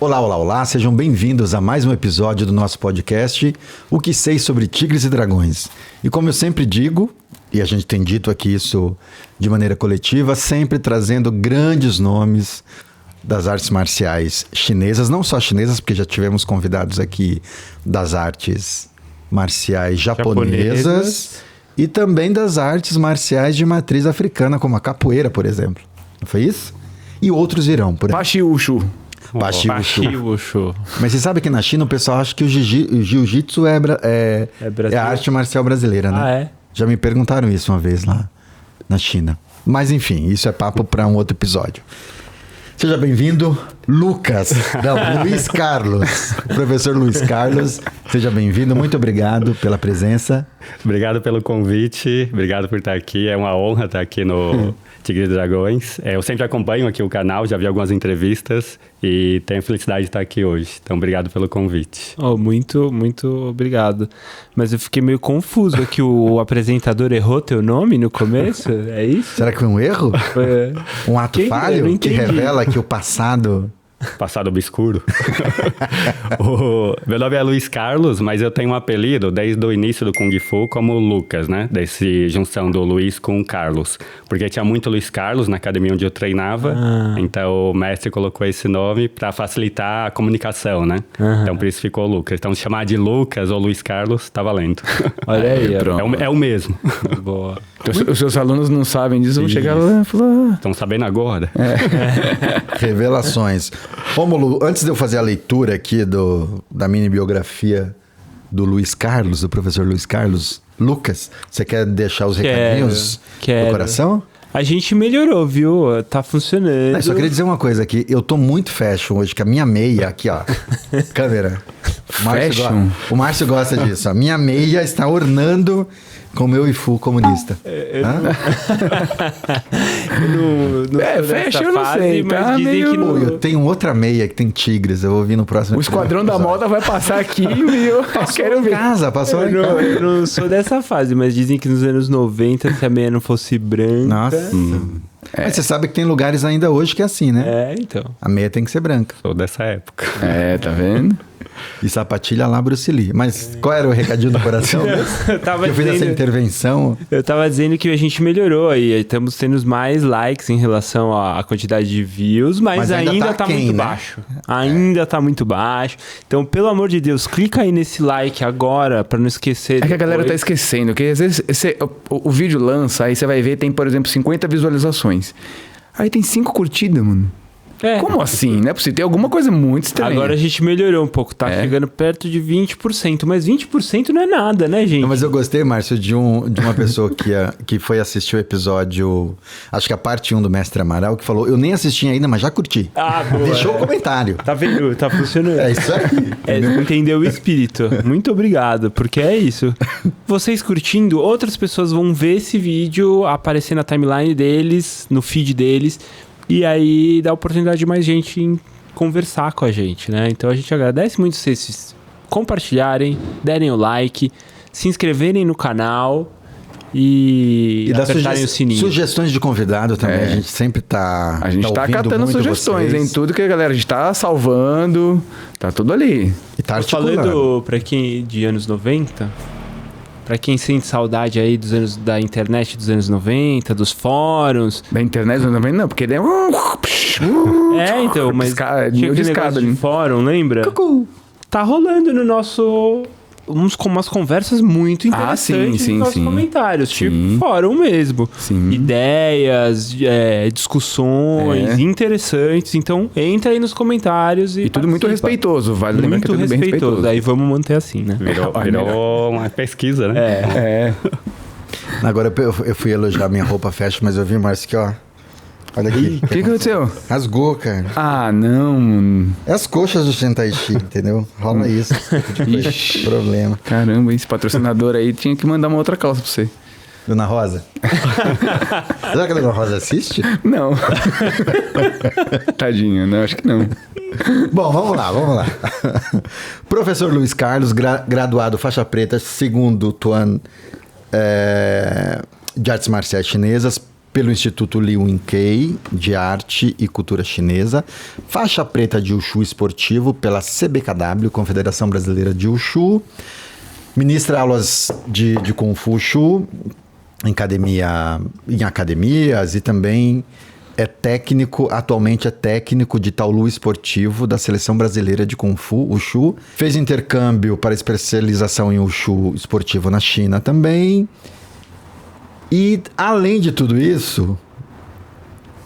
Olá, olá, olá, sejam bem-vindos a mais um episódio do nosso podcast, O que sei sobre Tigres e Dragões. E como eu sempre digo, e a gente tem dito aqui isso de maneira coletiva, sempre trazendo grandes nomes das artes marciais chinesas, não só chinesas, porque já tivemos convidados aqui das artes marciais japonesas e também das artes marciais de matriz africana, como a capoeira, por exemplo. Não foi isso? E outros virão, por exemplo. Bashi Wushu. Mas você sabe que na China o pessoal acha que o jiu-jitsu é a arte marcial brasileira, né? Ah, é? Já me perguntaram isso uma vez lá na China. Mas enfim, isso é papo para um outro episódio. Seja bem-vindo, Luiz Carlos. Professor Luiz Carlos, seja bem-vindo. Muito obrigado pela presença. Obrigado pelo convite, obrigado por estar aqui. É uma honra estar aqui no Tigres e Dragões. Eu sempre acompanho aqui o canal, já vi algumas entrevistas e tenho a felicidade de estar aqui hoje. Então, obrigado pelo convite. Muito obrigado. Mas eu fiquei meio confuso aqui. O apresentador errou teu nome no começo? É isso? Será que foi um erro? Um ato falho que revela que o passado obscuro. Meu nome é Luiz Carlos, mas eu tenho um apelido desde o início do Kung Fu como Lucas, né? Dessa junção do Luiz com o Carlos. Porque tinha muito Luiz Carlos na academia onde eu treinava. Então o mestre colocou esse nome para facilitar a comunicação, né? Então por isso ficou Lucas. Então se chamar de Lucas ou Luiz Carlos, tá valendo. Olha aí. É o mesmo. Boa. Os seus alunos não sabem disso, vão chegar lá e falar... Estão sabendo agora. Revelações. Rômulo, antes de eu fazer a leitura aqui da mini biografia do Luiz Carlos, do professor Luiz Carlos, Lucas, você quer deixar os recadinhos do coração? A gente melhorou, viu? Tá funcionando. Não, só queria dizer uma coisa aqui. Eu tô muito fashion hoje, que a minha meia aqui, ó. Câmera. O Márcio gosta disso. A minha meia está ornando com o meu Ifu comunista. Fashion eu não sei, mas tá dizem meio... que não... Eu tenho outra meia que tem tigres, eu vou vir no próximo O Esquadrão da Moda vai passar aqui, viu? Quero ver. Passou em casa. Eu não sou dessa fase, mas dizem que nos anos 90, se a meia não fosse branca... Nossa. Mas você sabe que tem lugares ainda hoje que é assim, né? Então. A meia tem que ser branca. Sou dessa época. Tá vendo? E sapatilha lá, Bruce Lee. Mas qual era o recadinho do coração? Eu fiz essa intervenção. Eu tava dizendo que a gente melhorou aí. Estamos tendo mais likes em relação à quantidade de views, mas ainda tá muito baixo. Ainda tá muito baixo. Então, pelo amor de Deus, clica aí nesse like agora pra não esquecer. É que a galera tá esquecendo, que às vezes o vídeo lança, aí você vai ver, tem, por exemplo, 50 visualizações. Aí tem 5 curtidas, mano. Como assim? Não é possível. Tem alguma coisa muito estranha. Agora a gente melhorou um pouco. Tá chegando perto de 20%. Mas 20% não é nada, né, gente? Não, mas eu gostei, Márcio, de uma pessoa que foi assistir o episódio, acho que a parte 1 do Mestre Amaral, que falou, eu nem assisti ainda, mas já curti. Boa. Deixou o comentário. Tá vendo? Tá funcionando. É isso aí. Entendeu o espírito. Muito obrigado, porque é isso. Vocês curtindo, outras pessoas vão ver esse vídeo aparecer na timeline deles, no feed deles. E aí dá a oportunidade de mais gente em conversar com a gente, né? Então a gente agradece muito vocês compartilharem, derem o like, se inscreverem no canal e apertarem o sininho. Sugestões de convidado também, a gente sempre tá... A gente tá catando sugestões, em tudo que a galera, a gente tá salvando, tá tudo ali. E tá articulando. Falando pra quem de anos 90... Pra quem sente saudade aí da internet dos anos 90, dos fóruns... Da internet dos anos 90 não, porque... então, mas tinha aquele negócio de fórum, lembra? Tá rolando no nosso... umas conversas muito interessantes nos nossos comentários. Tipo fórum mesmo. Ideias, discussões interessantes. Então, entra aí nos comentários e tudo muito respeitoso. Vale lembrar que é tudo bem respeitoso. Aí vamos manter assim, né? Virou uma pesquisa, né? Agora eu fui elogiar minha roupa fashion, mas eu vi, Márcio, que ó... Olha aqui. O que aconteceu? Rasgou, cara. Não. É as coxas do Shintaishi, entendeu? Rola isso. Ixi. Problema. Caramba, esse patrocinador aí tinha que mandar uma outra calça pra você. Dona Rosa? Será que a Dona Rosa assiste? Não. Tadinha, não, acho que não. Bom, vamos lá. Professor Luiz Carlos, graduado faixa preta, segundo Tuan de Artes Marciais Chinesas, pelo Instituto Liu Yinkei de Arte e Cultura Chinesa, faixa preta de Wushu esportivo pela CBKW, Confederação Brasileira de Wushu, ministra aulas de Kung Fu Wushu em academias e também atualmente é técnico de Taolu esportivo da Seleção Brasileira de Kung Fu Wushu. Fez intercâmbio para especialização em Wushu esportivo na China também. E, além de tudo isso,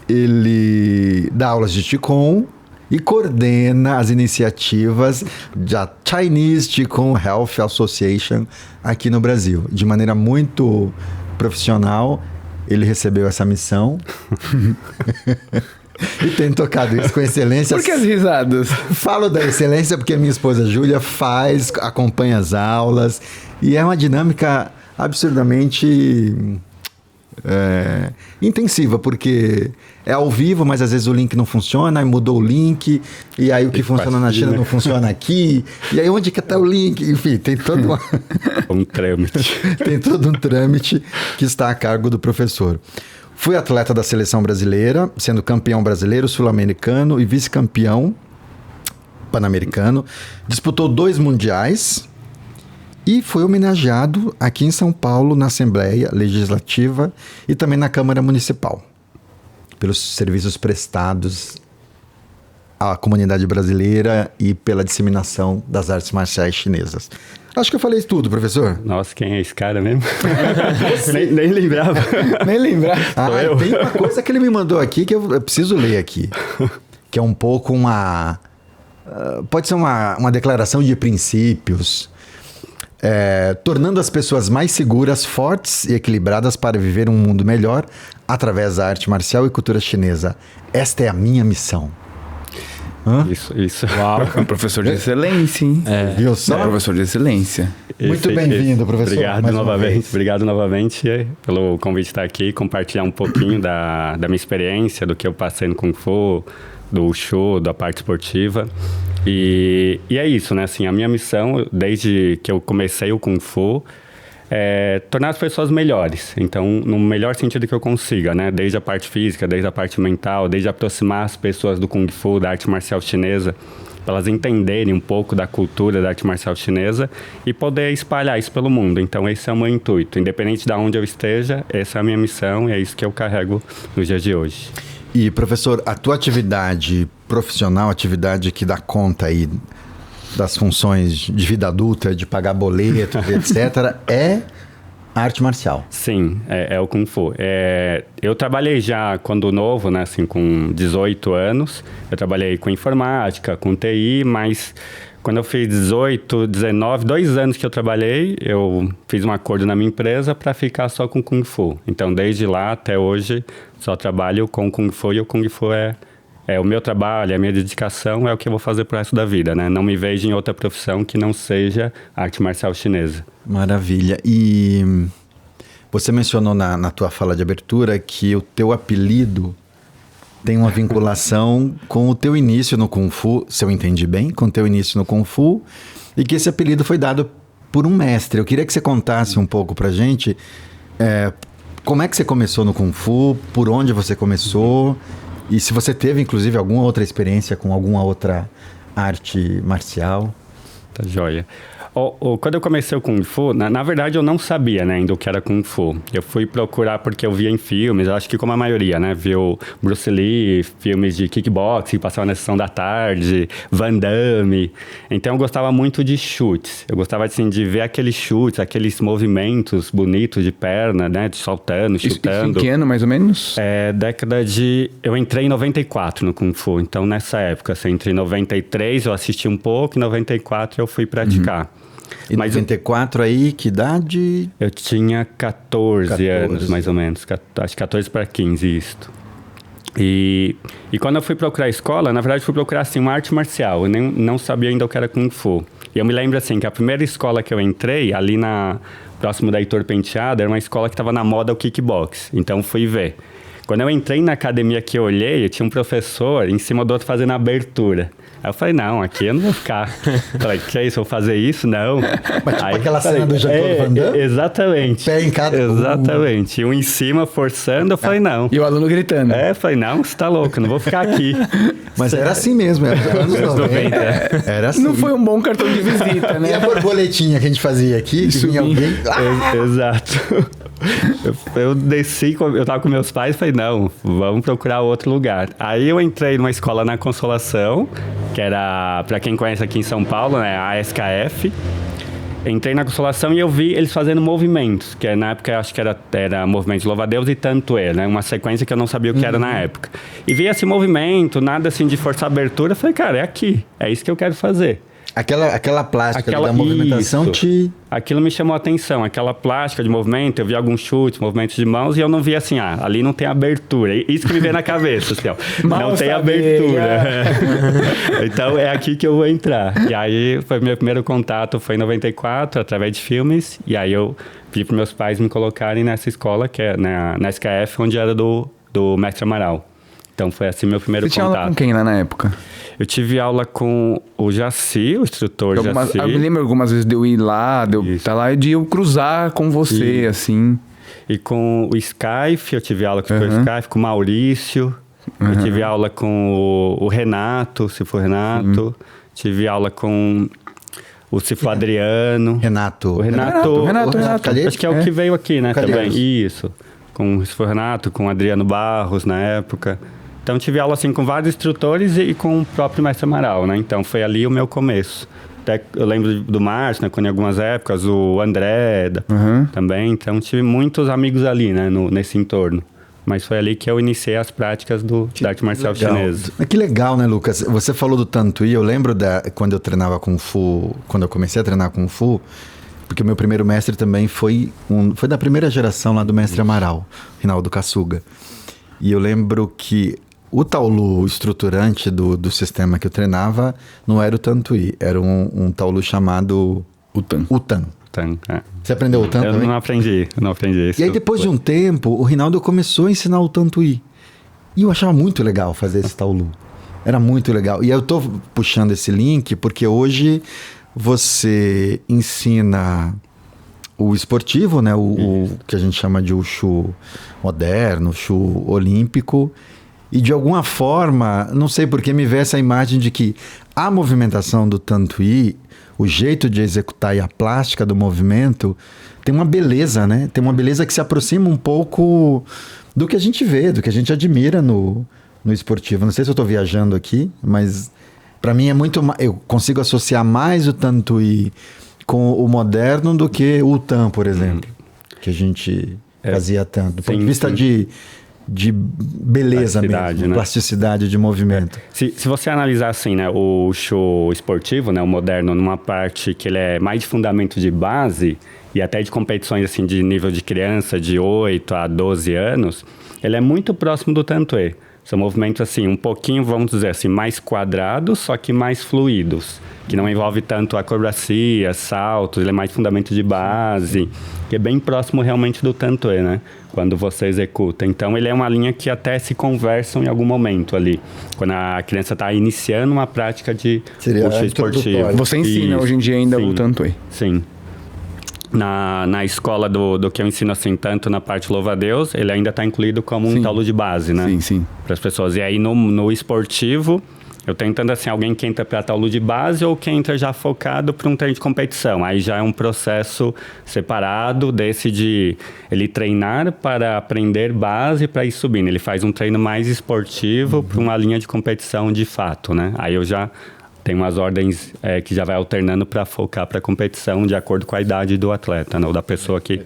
ele dá aulas de Qigong e coordena as iniciativas da Chinese Qigong Health Association aqui no Brasil. De maneira muito profissional, ele recebeu essa missão e tem tocado isso com excelência. Por que as risadas? Falo da excelência porque minha esposa Júlia acompanha as aulas e é uma dinâmica absurdamente intensiva, porque é ao vivo, mas às vezes o link não funciona, aí mudou o link, e aí o que funciona na China não funciona aqui, e aí onde que está o link? Enfim, tem todo um trâmite. Tem todo um trâmite que está a cargo do professor. Fui atleta da seleção brasileira, sendo campeão brasileiro, sul-americano e vice-campeão pan-americano. Disputou 2 mundiais e foi homenageado aqui em São Paulo na Assembleia Legislativa e também na Câmara Municipal, pelos serviços prestados à comunidade brasileira e pela disseminação das artes marciais chinesas. Acho que eu falei tudo, professor. Nossa, quem é esse cara mesmo? nem lembrava. Nem lembrava. Tem uma coisa que ele me mandou aqui que eu preciso ler aqui, que é um pouco pode ser uma declaração de princípios, tornando as pessoas mais seguras, fortes e equilibradas para viver um mundo melhor através da arte marcial e cultura chinesa. Esta é a minha missão. Isso. Uau, é um professor de excelência, hein? Viu só? É um professor de excelência. Muito bem-vindo, professor. Obrigado novamente pelo convite de estar aqui e compartilhar um pouquinho da minha experiência, do que eu passei no Kung Fu, do Wushu, da parte esportiva. E é isso, né? Assim, a minha missão, desde que eu comecei o Kung Fu, é tornar as pessoas melhores. Então, no melhor sentido que eu consiga, né? Desde a parte física, desde a parte mental, desde aproximar as pessoas do Kung Fu, da arte marcial chinesa, para elas entenderem um pouco da cultura da arte marcial chinesa e poder espalhar isso pelo mundo. Então, esse é o meu intuito. Independente de onde eu esteja, essa é a minha missão e é isso que eu carrego nos dias de hoje. E, professor, a tua atividade profissional, atividade que dá conta aí das funções de vida adulta, de pagar boleto, etc., é arte marcial. Sim, é o Kung Fu. Eu trabalhei já quando novo, né, assim, com 18 anos. Eu trabalhei com informática, com TI, mas quando eu fiz 18, 19, 2 anos que eu trabalhei, eu fiz um acordo na minha empresa para ficar só com Kung Fu. Então, desde lá até hoje, só trabalho com Kung Fu e o Kung Fu é o meu trabalho, a minha dedicação, é o que eu vou fazer pro resto da vida, né? Não me vejo em outra profissão que não seja arte marcial chinesa. Maravilha. E você mencionou na tua fala de abertura que o teu apelido tem uma vinculação com o teu início no Kung Fu, se eu entendi bem, com o teu início no Kung Fu, e que esse apelido foi dado por um mestre. Eu queria que você contasse um pouco pra gente como é que você começou no Kung Fu, por onde você começou, e se você teve, inclusive, alguma outra experiência com alguma outra arte marcial. Tá joia. Quando eu comecei o Kung Fu, na verdade eu não sabia, né, ainda o que era Kung Fu. Eu fui procurar porque eu via em filmes, acho que como a maioria, né, viu Bruce Lee, filmes de kickboxing, passava na sessão da tarde, Van Damme. Então eu gostava muito de chutes. Eu gostava, assim, de ver aqueles chutes, aqueles movimentos bonitos de perna, né, de saltando, chutando. Em que ano, mais ou menos? Eu entrei em 94 no Kung Fu, então nessa época, assim, entre 93 eu assisti um pouco, em 94 eu fui praticar. E 94 aí, que idade? Eu tinha 14 anos, mais ou menos. Acho que 14 para 15, isto. E quando eu fui procurar a escola, na verdade, fui procurar, assim, uma arte marcial. Eu não sabia ainda o que era Kung Fu. E eu me lembro, assim, que a primeira escola que eu entrei, ali próximo da Heitor Penteado, era uma escola que estava na moda o kickbox. Então, fui ver. Quando eu entrei na academia que eu olhei, tinha um professor em cima do outro fazendo abertura. Aí eu falei, não, aqui eu não vou ficar. Falei, que é isso? Eu vou fazer isso? Não. Mas tipo Aí, aquela cena do Jean-Claude Van Damme? Exatamente. Pé em cada... Exatamente. E um em cima forçando, eu falei, não. E o aluno gritando. Eu falei, não, você tá louco, eu não vou ficar aqui. Mas era assim mesmo, era anos 90. Era assim. Não foi um bom cartão de visita, E né? a borboletinha que a gente fazia aqui, que vinha alguém... Exato. Eu desci, eu tava com meus pais e falei, não, vamos procurar outro lugar. Aí eu entrei numa escola na Consolação, que era, pra quem conhece aqui em São Paulo, né, a SKF. Entrei na Consolação e eu vi eles fazendo movimentos, que na época eu acho que era movimento de louva-a-Deus e Tantuê, né? Uma sequência que eu não sabia o que era na época. E vi esse movimento, nada assim de forçar abertura, eu falei, cara, é aqui, é isso que eu quero fazer. Aquela plástica da movimentação isso. Aquilo me chamou a atenção, aquela plástica de movimento, eu vi alguns chutes, movimentos de mãos, e eu não vi assim, ali não tem abertura. Isso que me veio na cabeça, assim, ó. Não tem abertura. Então, é aqui que eu vou entrar. E aí, foi meu primeiro contato, foi em 94, através de filmes, e aí eu pedi para meus pais me colocarem nessa escola, que é na SKF, onde era do Mestre Amaral. Então, foi assim meu primeiro contato. Você contato. tinha aula com quem lá na época? Eu tive aula com o Jaci, o instrutor Jaci. Eu me lembro algumas vezes de eu ir lá, de eu estar lá e de eu cruzar com você, assim. E com o Skype, eu tive aula com o Skype, com o Maurício. Eu tive aula com o Renato, se for Renato. Tive aula com o Cifo Adriano. Renato. O Renato. Acho que é o que veio aqui, né, Calheiros. também. Isso. Com o Cifo Renato, com o Adriano Barros, na época. Então, tive aula, assim, com vários instrutores e com o próprio Mestre Amaral, né? Então, foi ali o meu começo. Até eu lembro do Márcio, né? Quando em algumas épocas, o André também. Então, tive muitos amigos ali, né? Nesse entorno. Mas foi ali que eu iniciei as práticas da arte marcial chinesa. Que legal, né, Lucas? Você falou do Tantuí. Eu lembro quando eu treinava Kung Fu, quando eu comecei a treinar Kung Fu, porque o meu primeiro mestre também foi da primeira geração lá do Mestre Amaral, Rinaldo Kaçuga. E eu lembro que o Taolu estruturante do sistema que eu treinava não era o Tantuí, era um Taolu chamado Utan. Você aprendeu o Utan também? Eu não aprendi isso. E aí depois de um tempo, o Rinaldo começou a ensinar o Tantuí. E eu achava muito legal fazer esse Taolu. Era muito legal. E eu tô puxando esse link porque hoje você ensina o esportivo, né? O que a gente chama de Wushu moderno, Wushu olímpico. E de alguma forma, não sei por que me vê essa imagem de que a movimentação do Tantuí, o jeito de executar e a plástica do movimento, tem uma beleza, né? Tem uma beleza que se aproxima um pouco do que a gente vê, do que a gente admira no esportivo. Não sei se eu estou viajando aqui, mas para mim é muito... Eu consigo associar mais o Tantuí com o moderno do que o Utan, por exemplo, que a gente fazia tanto. Do ponto de vista de beleza mesmo, né? Plasticidade de movimento. Se você analisar assim, né, o show esportivo, né, o moderno, numa parte que ele é mais de fundamento de base e até de competições assim de nível de criança de 8 a 12 anos, ele é muito próximo do Tantuê. São movimentos assim, um pouquinho, vamos dizer assim, mais quadrados, só que mais fluidos, que não envolve tanto acrobacia, saltos, ele é mais fundamento de base, que é bem próximo realmente do Tantuê, né? Quando você executa. Então, ele é uma linha que até se conversam em algum momento ali, quando a criança está iniciando uma prática de wushu esportivo. Você ensina hoje em dia ainda o Tantuê? Sim. Na escola do que eu ensino assim, tanto na parte louva-a-Deus, ele ainda está incluído como um Taolu de base, né? Sim. Para as pessoas. E aí no esportivo, eu tenho tanto assim, alguém que entra para Taolu de base ou que entra já focado para um treino de competição. Aí já é um processo separado desse de ele treinar para aprender base para ir subindo. Ele faz um treino mais esportivo para uma linha de competição de fato, né? Aí eu já... Tem umas ordens que já vai alternando para focar para a competição de acordo com a idade do atleta, né? Ou da pessoa que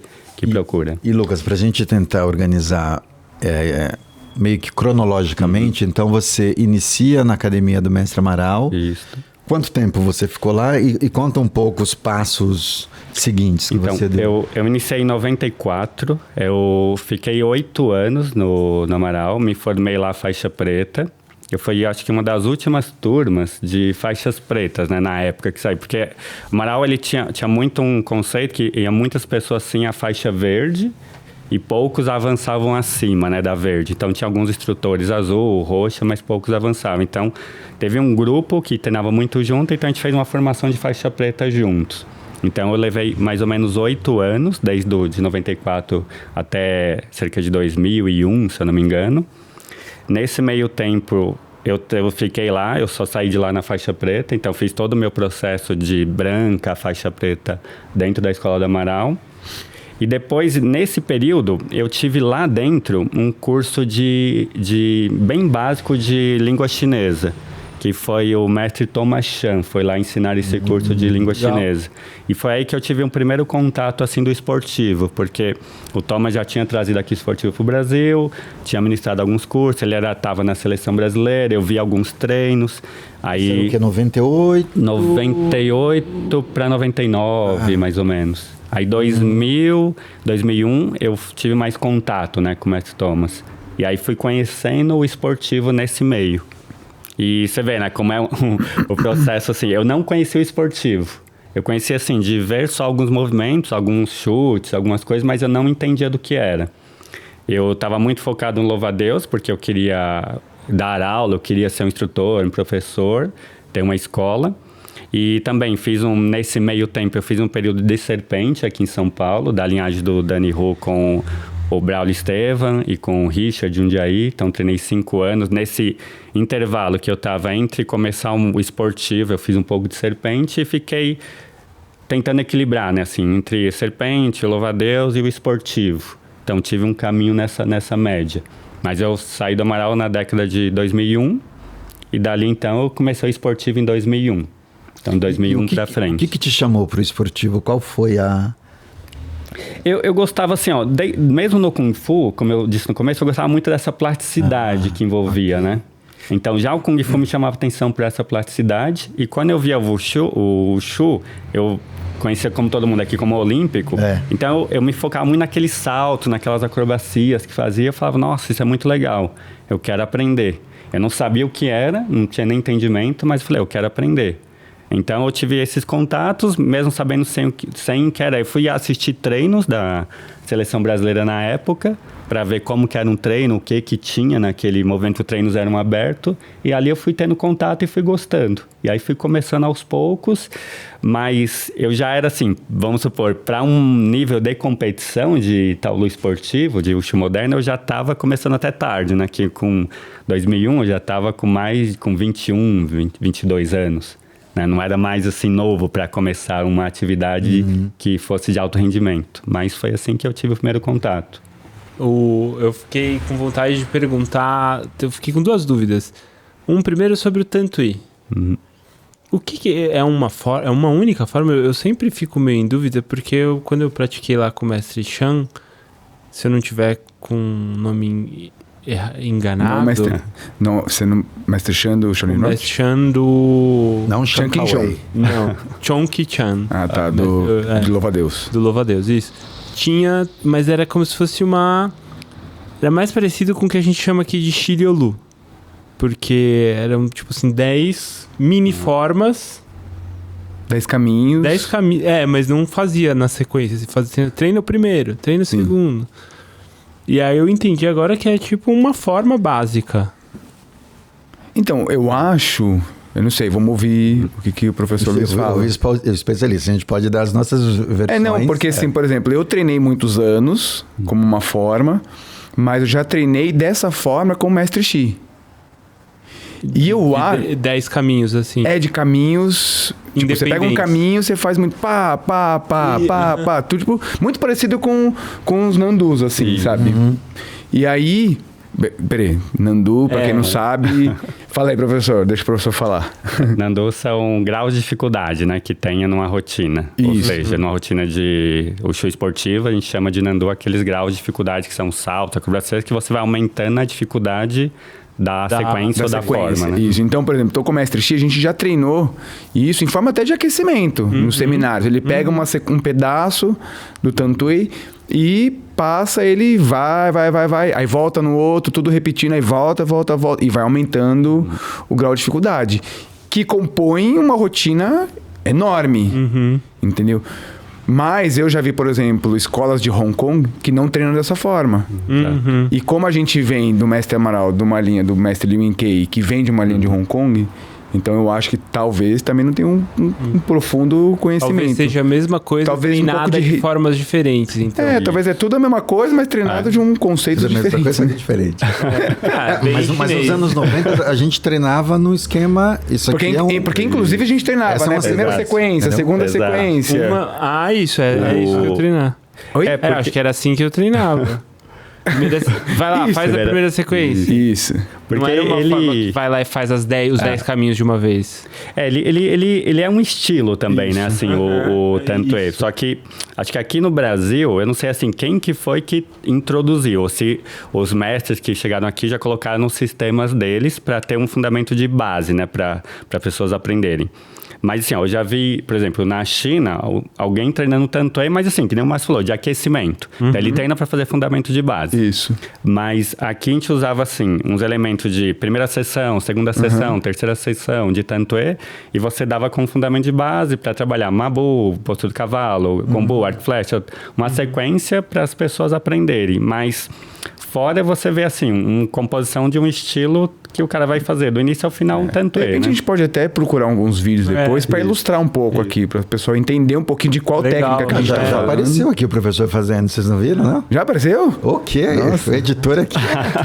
procura. E Lucas, para a gente tentar organizar meio que cronologicamente, então você inicia na academia do Mestre Amaral. Isso. Quanto tempo você ficou lá? E conta um pouco os passos seguintes que você deu. Eu iniciei em 94, eu fiquei 8 anos no Amaral, me formei lá faixa preta. Eu fui, acho que, uma das últimas turmas de faixas pretas, né, na época que saiu. Porque o Amaral, ele tinha muito um conceito que ia muitas pessoas, assim, a faixa verde e poucos avançavam acima, né, da verde. Então tinha alguns instrutores azul, roxa, mas poucos avançavam. Então teve um grupo que treinava muito junto, então a gente fez uma formação de faixa preta juntos. Então eu levei mais ou menos 8 anos, desde de 94 até cerca de 2001, se eu não me engano. Nesse meio tempo eu fiquei lá, eu só saí de lá na faixa preta, então fiz todo o meu processo de branca, faixa preta dentro da Escola do Amaral. E depois, nesse período, eu tive lá dentro um curso de bem básico de língua chinesa, que foi o mestre Thomas Chan, foi lá ensinar esse curso de língua chinesa. E foi aí que eu tive um primeiro contato, assim, do esportivo, porque o Thomas já tinha trazido aqui esportivo para o Brasil, tinha ministrado alguns cursos, ele estava na seleção brasileira, eu vi alguns treinos. Aí, o que, 98? 98 para 99, mais ou menos. Aí 2000, 2001, eu tive mais contato, né, com o mestre Thomas. E aí fui conhecendo o esportivo nesse meio. E você vê, né, como é o processo, assim, eu não conhecia o esportivo. Eu conhecia, assim, de ver só alguns movimentos, alguns chutes, algumas coisas, mas eu não entendia do que era. Eu estava muito focado no louva-a-Deus, porque eu queria dar aula, eu queria ser um instrutor, um professor, ter uma escola. E também nesse meio tempo, eu fiz um período de serpente aqui em São Paulo, da linhagem do Dani Hu com o Braulio Estevam e com o Richard Jundiaí. Então, treinei 5 anos. Nesse intervalo que eu estava entre começar o esportivo, eu fiz um pouco de serpente e fiquei tentando equilibrar, né? Assim, entre serpente, o louva-a-Deus e o esportivo. Então, tive um caminho nessa média. Mas eu saí do Amaral na década de 2001 e dali, então, eu comecei o esportivo em 2001. Então, 2001 para frente. O que te chamou para o esportivo? Qual foi a... Eu gostava assim, ó, mesmo no Kung Fu, como eu disse no começo, eu gostava muito dessa plasticidade que envolvia, né? Então, já o Kung Fu me chamava atenção por essa plasticidade. E quando eu via o Wushu, eu conhecia como todo mundo aqui como olímpico. Então, eu me focava muito naquele salto, naquelas acrobacias que fazia. Eu falava, nossa, isso é muito legal. Eu quero aprender. Eu não sabia o que era, não tinha nem entendimento, mas eu falei, eu quero aprender. Então, eu tive esses contatos, mesmo sabendo sem que era. Eu fui assistir treinos da seleção brasileira na época, para ver como que era um treino, o que tinha naquele momento, os treinos eram abertos. E ali eu fui tendo contato e fui gostando. E aí fui começando aos poucos, mas eu já era assim, vamos supor, para um nível de competição de taolu esportivo, de Wushu moderno, eu já estava começando até tarde, né? Que com 2001 eu já estava com 21, 22 anos. Não era mais assim novo para começar uma atividade que fosse de alto rendimento. Mas foi assim que eu tive o primeiro contato. Eu fiquei com vontade de perguntar... Eu fiquei com 2 dúvidas. Primeiro sobre o Tantui. O que é uma única forma? Eu sempre fico meio em dúvida, porque quando eu pratiquei lá com o mestre Chan, se eu não tiver com o nome... enganado. Mestre Chan do Shaolin Rock? Mestre Chan do... Não, Chan Kawei. Não, Chonky Chan. Ah, tá. Do louva-a-Deus. Do louva-a-Deus, isso. Tinha, mas era como se fosse era mais parecido com o que a gente chama aqui de Shiryu. Porque eram, tipo assim, 10 mini formas. 10 caminhos. 10 caminhos. Mas não fazia na sequência. Você fazia treino o primeiro, treino o segundo. E aí eu entendi agora que é tipo uma forma básica. Então, eu acho... Eu não sei, vamos ouvir o que o professor Luiz fala. O especialista, a gente pode dar as nossas versões. Porque assim, por exemplo, eu treinei muitos anos como uma forma, mas eu já treinei dessa forma com o mestre Shi. E eu acho... 10 caminhos, assim. De caminhos... Tipo, você pega um caminho, você faz muito pá. Tudo, tipo, muito parecido com os Nandus, assim, sabe? E aí... Peraí, Nandu, pra quem não sabe... Fala aí, professor, deixa o professor falar. Nandu são graus de dificuldade, né, que tenha numa rotina. Isso. Ou seja, numa rotina de Wushu esportiva, a gente chama de Nandu aqueles graus de dificuldade que são salto, acrobacia, que você vai aumentando a dificuldade da sequência ou da forma, né? Isso. Então, por exemplo, tô com o mestre Xi, a gente já treinou isso em forma até de aquecimento nos seminários. Ele pega um pedaço do Tantui e passa, ele vai. Aí volta no outro, tudo repetindo, aí volta. E vai aumentando o grau de dificuldade. Que compõe uma rotina enorme. Entendeu? Mas eu já vi, por exemplo, escolas de Hong Kong que não treinam dessa forma. E como a gente vem do mestre Amaral, de uma linha do mestre Lee Min-kei, que vem de uma linha de Hong Kong, então eu acho que talvez também não tenha um profundo conhecimento. Talvez seja a mesma coisa, talvez treinada de formas diferentes. Então. Talvez é tudo a mesma coisa, mas treinado de um conceito diferente. Coisa diferente. Mas nos anos 90 a gente treinava no esquema... Porque inclusive a gente treinava, né? Primeira sequência, segunda sequência. Isso que eu treinar. Oi? Acho que era assim que eu treinava. Vai lá, faz a primeira sequência. Isso. Porque não era uma forma que vai lá e faz os 10 caminhos de uma vez. Ele é um estilo também, né? Assim, o Tantoe. Só que acho que aqui no Brasil, eu não sei assim, quem que foi que introduziu. Ou se os mestres que chegaram aqui já colocaram nos sistemas deles para ter um fundamento de base, né? Para pessoas aprenderem. Mas assim, eu já vi, por exemplo, na China, alguém treinando Tantoe, mas assim, que nem o Márcio falou, de aquecimento. Daí ele treina para fazer fundamento de base. Isso. Mas aqui a gente usava, assim, uns elementos de primeira sessão, segunda sessão, terceira sessão de Tantoe, e você dava como fundamento de base para trabalhar Mabu, postura do cavalo, Gombu, arco e flecha, uma sequência para as pessoas aprenderem. Mas fora você vê, assim, uma composição de um estilo que o cara vai fazer, do início ao final, um Tantoe, De repente, né? a gente pode até procurar alguns vídeos depois para ilustrar um pouco aqui, para o pessoal entender um pouquinho de qual técnica que a gente Já falando. apareceu aqui o professor fazendo, vocês não viram, não? Já apareceu? O quê? O editor aqui.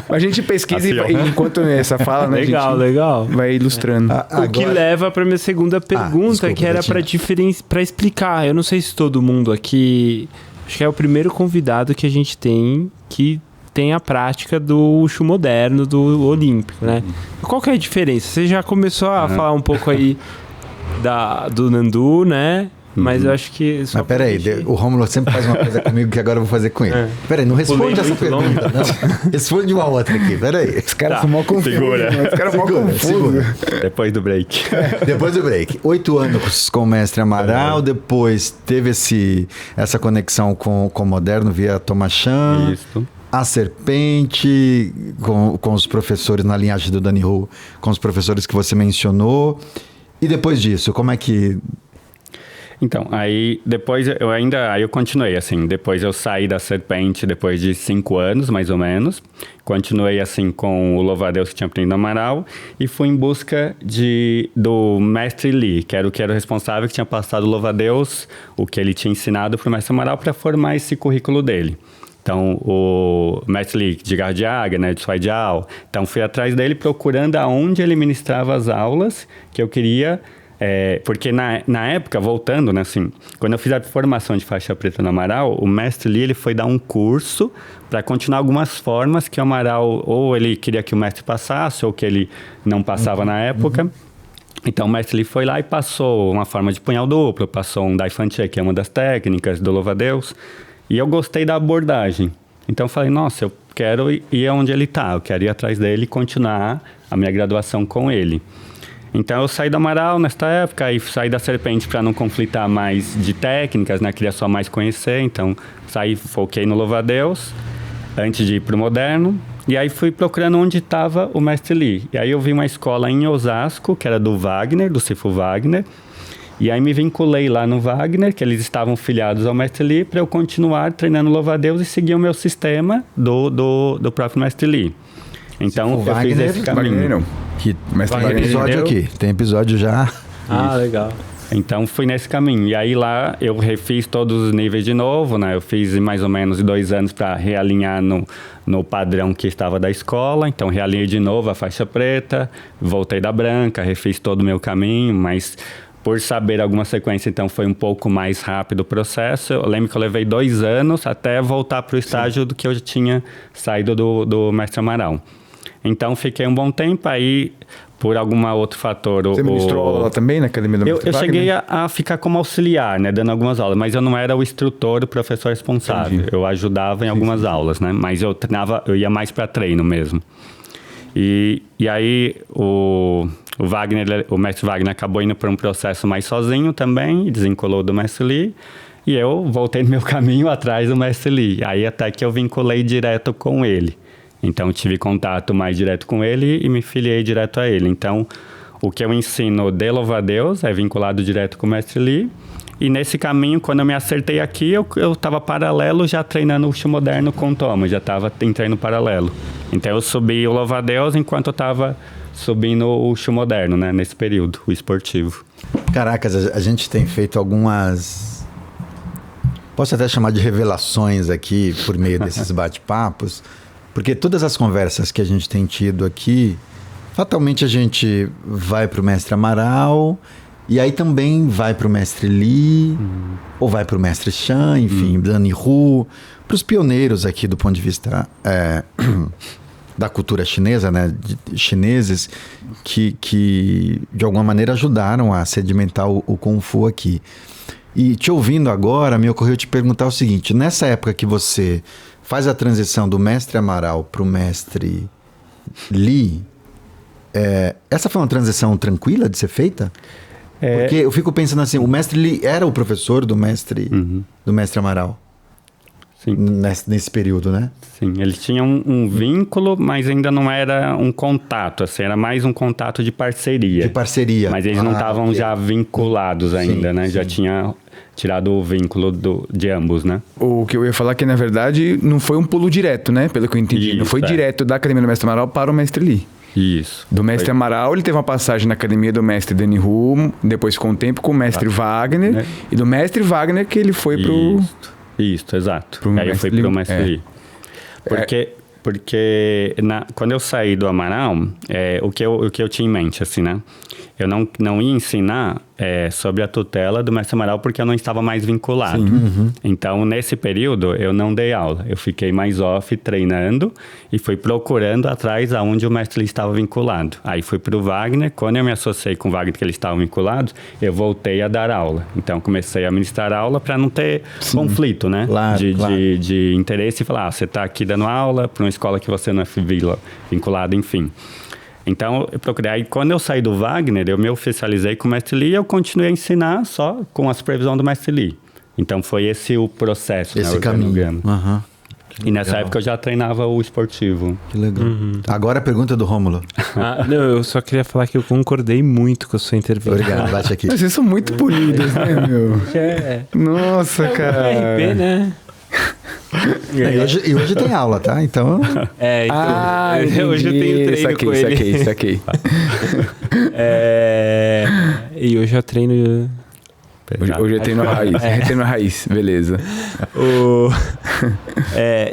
A gente pesquisa Assim, e enquanto essa fala, né, Legal, a gente legal. vai ilustrando. O que leva para minha segunda pergunta, desculpa, que era para explicar. Eu não sei se todo mundo aqui... Acho que é o primeiro convidado que a gente tem que tem a prática do Wushu moderno, do olímpico, né? Qual que é a diferença? Você já começou a falar um pouco aí do Nandu, né? Mas eu acho que... Mas peraí, o Rômulo sempre faz uma coisa comigo que agora eu vou fazer com ele. Peraí, não responde essa pergunta, não. Responde uma outra aqui, peraí. Os caras são mó confusos. Segura. Os caras são mó confusos. Depois do break. Depois do break. 8 anos com o mestre Amaral, depois teve essa conexão com o moderno via Tomachan. Isso. A Serpente, com os professores na linhagem do Danny Hu, com os professores que você mencionou. E depois disso, como é que... Então, aí depois eu continuei, assim, depois eu saí da Serpente depois de 5 anos, mais ou menos. Continuei, assim, com o louva-a-Deus que tinha aprendido no Amaral e fui em busca do mestre Lee, que era o responsável que tinha passado o louva-a-Deus, o que ele tinha ensinado para o mestre Amaral para formar esse currículo dele. Então, o mestre Lee de Garra de Águia, né, de Suai Jiao. Então, fui atrás dele procurando aonde ele ministrava as aulas que eu queria... porque na época, voltando, né, assim, quando eu fiz a formação de faixa preta no Amaral, o mestre Lee ele foi dar um curso para continuar algumas formas que o Amaral, ou ele queria que o mestre passasse, ou que ele não passava na época. Então, o mestre Lee foi lá e passou uma forma de punhal duplo, passou um Dai Fan Che, que é uma das técnicas do louva-a-Deus. E eu gostei da abordagem. Então, eu falei, nossa, eu quero ir onde ele está, eu quero ir atrás dele e continuar a minha graduação com ele. Então, eu saí do Amaral nesta época e saí da Serpente para não conflitar mais de técnicas, né? Queria só mais conhecer. Então, foquei no louva-a-Deus antes de ir para o moderno. E aí, fui procurando onde estava o mestre Lee. E aí, eu vi uma escola em Osasco, que era do Wagner, do Sifu Wagner. E aí, me vinculei lá no Wagner, que eles estavam filiados ao mestre Lee, para eu continuar treinando louva-a-Deus e seguir o meu sistema do próprio mestre Lee. Então, eu fiz esse caminho. Mas tem episódio aqui, tem episódio já. Legal. Então, fui nesse caminho. E aí, lá, eu refiz todos os níveis de novo, né? Eu fiz mais ou menos 2 anos para realinhar no padrão que estava da escola. Então, realinhei de novo a faixa preta, voltei da branca, refiz todo o meu caminho, mas... Por saber alguma sequência, então foi um pouco mais rápido o processo. Eu lembro que eu levei 2 anos até voltar para o estágio do que eu tinha saído do mestre Amaral. Então, fiquei um bom tempo, aí, por algum outro fator... Você ministrou aula também na academia do mestre Wagner? Eu cheguei a ficar como auxiliar, né, dando algumas aulas, mas eu não era o instrutor, o professor responsável. Entendi. Eu ajudava em algumas aulas, né, mas eu ia mais para treino mesmo. E aí, o mestre Wagner acabou indo para um processo mais sozinho também, desvinculou do mestre Lee, e eu voltei no meu caminho atrás do mestre Lee. Aí até que eu vinculei direto com ele. Então, tive contato mais direto com ele e me filiei direto a ele. Então, o que eu ensino de louva-a-Deus é vinculado direto com o mestre Lee, E nesse caminho, quando eu me acertei aqui, eu estava paralelo já treinando o Wushu moderno com o Thomas, já estava em treino paralelo. Então eu subi o louva-a-Deus enquanto eu estava subindo o Wushu moderno, né, nesse período, o esportivo. Caracas, a gente tem feito algumas... Posso até chamar de revelações aqui por meio desses bate-papos, porque todas as conversas que a gente tem tido aqui, fatalmente a gente vai para o mestre Amaral... E aí também vai para o mestre Li, ou vai para o mestre Shan, enfim, Dani Hu, para os pioneiros aqui do ponto de vista da cultura chinesa, né? Chineses que de alguma maneira ajudaram a sedimentar o Kung Fu aqui. E te ouvindo agora, me ocorreu te perguntar o seguinte, nessa época que você faz a transição do mestre Amaral para o mestre Li, essa foi uma transição tranquila de ser feita? Porque eu fico pensando assim, o mestre Li era o professor do mestre Amaral. Sim. Nesse período, né? Sim, eles tinham um vínculo, mas ainda não era um contato, assim, era mais um contato de parceria. De parceria. Mas eles não estavam já vinculados ainda, né? Sim. Já tinha tirado o vínculo de ambos, né? O que eu ia falar é que, na verdade, não foi um pulo direto, né? Pelo que eu entendi. Isso, não foi direto da Academia do Mestre Amaral para o mestre Li. Isso. Do mestre Amaral, ele teve uma passagem na academia do mestre Dani Hu, depois com o tempo com o mestre Wagner, e do mestre Wagner que ele foi pro... Isso, exato. Aí eu fui pro mestre Li. Porque quando eu saí do Amaral, o que eu tinha em mente, assim, né? Eu não ia ensinar sobre a tutela do mestre Amaral porque eu não estava mais vinculado. Então, nesse período, eu não dei aula. Eu fiquei mais off treinando e fui procurando atrás aonde o mestre estava vinculado. Aí fui para o Wagner. Quando eu me associei com o Wagner que eles estavam vinculados, eu voltei a dar aula. Então, comecei a ministrar aula para não ter conflito, né? Claro, de interesse e falar, você está aqui dando aula para uma escola que você não é vinculado, enfim. Então, eu procurei. Aí, quando eu saí do Wagner, eu me oficializei com o mestre Li e eu continuei a ensinar só com a supervisão do mestre Li. Então, foi esse o processo. Esse caminho. E nessa época eu já treinava o esportivo. Que legal. Agora a pergunta do Rômulo. Não, eu só queria falar que eu concordei muito com a sua intervenção. Obrigado, bate aqui. Mas vocês são muito polidos, né, meu? Nossa, cara. RP, né? E hoje tem aula, tá? Então... Hoje eu tenho treino com ele. Saquei. E hoje eu treino... Hoje eu treino a raiz. Treino a raiz, beleza.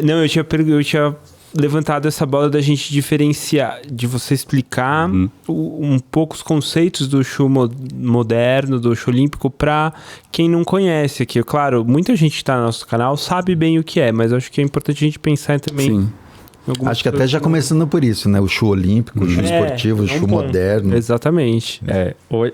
Não, eu tinha levantado essa bola da gente diferenciar, de você explicar um pouco os conceitos do Wushu moderno, do Wushu olímpico, para quem não conhece aqui. Claro, muita gente que está no nosso canal sabe bem o que é, mas acho que é importante a gente pensar também. Sim. Acho que até já começando por isso, né? O Wushu olímpico, o Wushu esportivo, o Wushu moderno. Exatamente.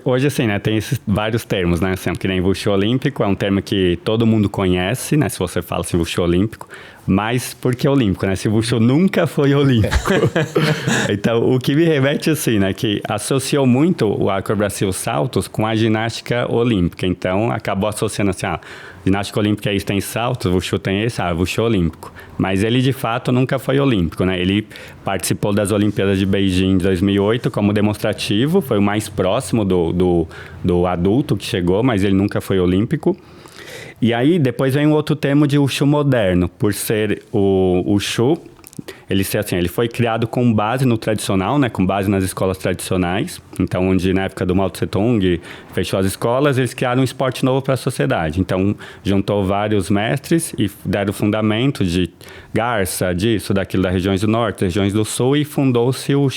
Hoje, assim, né? Tem esses vários termos, né? Assim, que nem Wushu olímpico é um termo que todo mundo conhece, né? Se você fala assim, Wushu olímpico. Mas por que olímpico, né? Se o Wushu nunca foi olímpico. Então, o que me remete, assim, né? Que associou muito o Acrobrasil Saltos com a ginástica olímpica. Então, acabou associando assim, ginástica olímpica é isso, tem saltos, o Wushu tem esse, Wushu olímpico. Mas ele, de fato, nunca foi olímpico, né? Ele participou das Olimpíadas de Beijing de 2008 como demonstrativo, foi o mais próximo do adulto que chegou, mas ele nunca foi olímpico. E aí, depois vem um outro termo de Wushu moderno, por ser o Wushu, ele foi criado com base no tradicional, né, com base nas escolas tradicionais. Então, onde na época do Mao Tse Tung fechou as escolas, eles criaram um esporte novo para a sociedade. Então, juntou vários mestres e deram o fundamento de Garça, disso, daquilo, das regiões do norte, das regiões do sul, e fundou-se o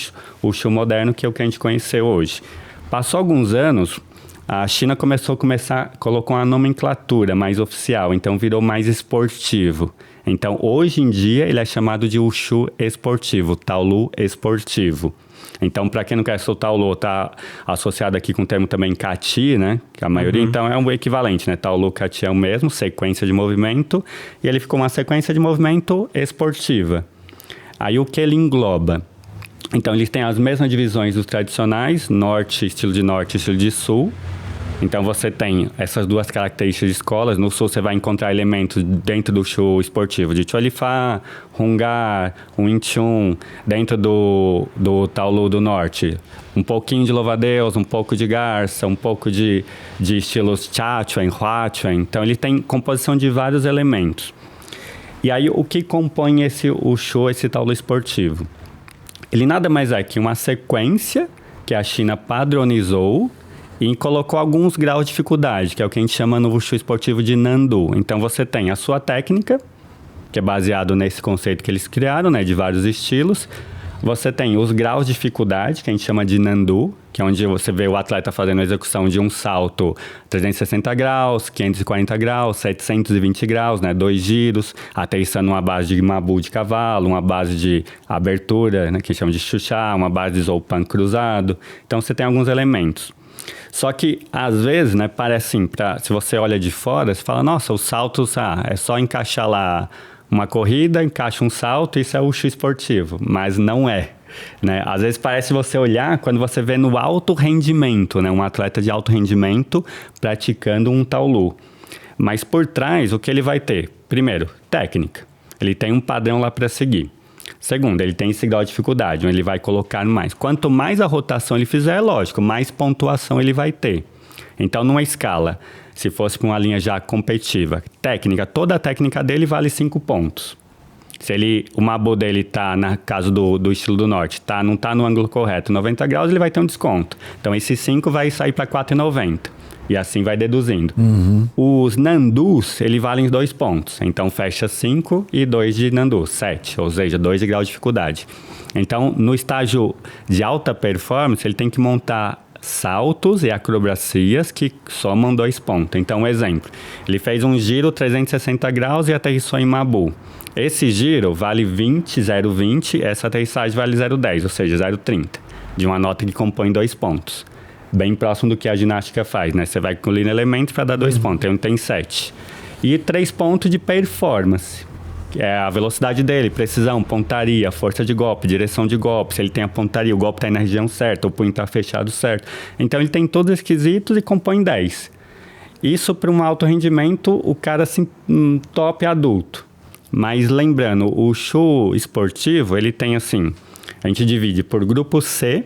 Wushu moderno, que é o que a gente conheceu hoje. Passou alguns anos, a China colocou uma nomenclatura mais oficial, então virou mais esportivo. Então, hoje em dia, ele é chamado de Wushu esportivo, Taolu esportivo. Então, para quem não conhece, o Taolu está associado aqui com o termo também Kati, né? Que a maioria, então, é um equivalente, né? Taolu, Kati é o mesmo, sequência de movimento, e ele ficou uma sequência de movimento esportiva. Aí, o que ele engloba? Então, eles têm as mesmas divisões dos tradicionais, norte, estilo de sul, Então você tem essas duas características de escolas. No sul você vai encontrar elementos dentro do Shu esportivo de Cholifá, Hungar, Wing Chun, dentro do Taolu do Norte. Um pouquinho de louva-a-Deus, um pouco de garça, um pouco de estilos Chachuan, Huachuan. Então ele tem composição de vários elementos. E aí o que compõe o Shu, esse Taolu esportivo? Ele nada mais é que uma sequência que a China padronizou e colocou alguns graus de dificuldade, que é o que a gente chama no Wushu esportivo de Nandu. Então você tem a sua técnica, que é baseado nesse conceito que eles criaram, né, de vários estilos. Você tem os graus de dificuldade, que a gente chama de Nandu, que é onde você vê o atleta fazendo a execução de um salto 360 graus, 540 graus, 720 graus, né, 2 giros, aterrissando uma base de Mabu de cavalo, uma base de abertura, né, que chama de Xuxá, uma base de Zoupan cruzado. Então você tem alguns elementos. Só que, às vezes, né, parece assim, se você olha de fora, você fala, nossa, os saltos, é só encaixar lá uma corrida, encaixa um salto, isso é o Wushu esportivo. Mas não é, né? Às vezes parece você olhar quando você vê no alto rendimento, né, um atleta de alto rendimento praticando um Taolu. Mas por trás, o que ele vai ter? Primeiro, técnica. Ele tem um padrão lá para seguir. Segundo, ele tem esse grau de dificuldade, onde ele vai colocar mais. Quanto mais a rotação ele fizer, lógico, mais pontuação ele vai ter. Então, numa escala, se fosse para uma linha já competitiva, técnica, toda a técnica dele vale 5 pontos. Se o Mabu dele está, no caso do estilo do norte, não está no ângulo correto, 90 graus, ele vai ter um desconto. Então, esses 5 vai sair para 4,90. E assim vai deduzindo. Os Nandus, ele valem 2 pontos. Então, fecha 5 e 2 de Nandu, 7. Ou seja, 2 de grau de dificuldade. Então, no estágio de alta performance, ele tem que montar saltos e acrobacias que somam 2 pontos. Então, um exemplo. Ele fez um giro 360 graus e aterrissou em Mabu. Esse giro vale 0,20. Essa aterrissagem vale 0,10, ou seja, 0,30. De uma nota que compõe 2 pontos. Bem próximo do que a ginástica faz, né? Você vai incluindo elementos para dar 2 pontos. Então, tem 7. E 3 pontos de performance. Que é a velocidade dele, precisão, pontaria, força de golpe, direção de golpe. Se ele tem a pontaria, o golpe está na região certa, o punho está fechado certo. Então, ele tem todos os quesitos e compõe 10. Isso para um alto rendimento, o cara assim, top adulto. Mas lembrando, o Wushu esportivo, ele tem assim... A gente divide por grupo C,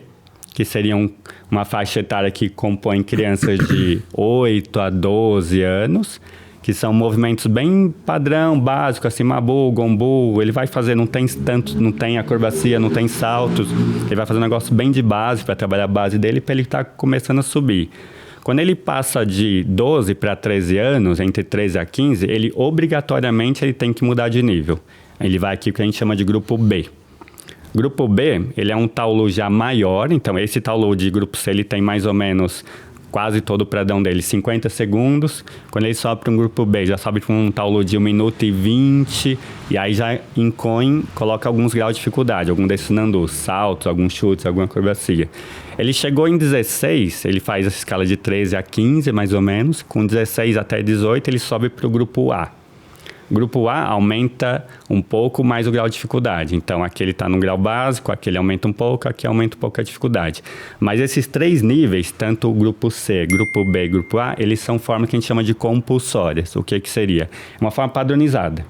que seriam uma faixa etária que compõe crianças de 8 a 12 anos, que são movimentos bem padrão, básico, assim, Mabu, Gombu, ele vai fazer, não tem acrobacia, não tem saltos, ele vai fazer um negócio bem de base, para trabalhar a base dele, para ele estar começando a subir. Quando ele passa de 12 para 13 anos, entre 13 a 15, ele obrigatoriamente ele tem que mudar de nível. Ele vai aqui o que a gente chama de grupo B. Grupo B, ele é um Taolu já maior, então esse Taolu de grupo C, ele tem mais ou menos quase todo o pradão dele, 50 segundos. Quando ele sobe para um grupo B, já sobe para um Taolu de 1 minuto e 20, e aí já coloca alguns graus de dificuldade, algum desses Nandus, saltos, alguns chutes, alguma acrobacia. Ele chegou em 16, ele faz essa escala de 13 a 15, mais ou menos, com 16 até 18, ele sobe para o grupo A. Grupo A aumenta um pouco mais o grau de dificuldade. Então, aqui ele está no grau básico, aqui ele aumenta um pouco, aqui aumenta um pouco a dificuldade. Mas esses 3 níveis, tanto o grupo C, grupo B e grupo A, eles são formas que a gente chama de compulsórias. O que seria? Uma forma padronizada.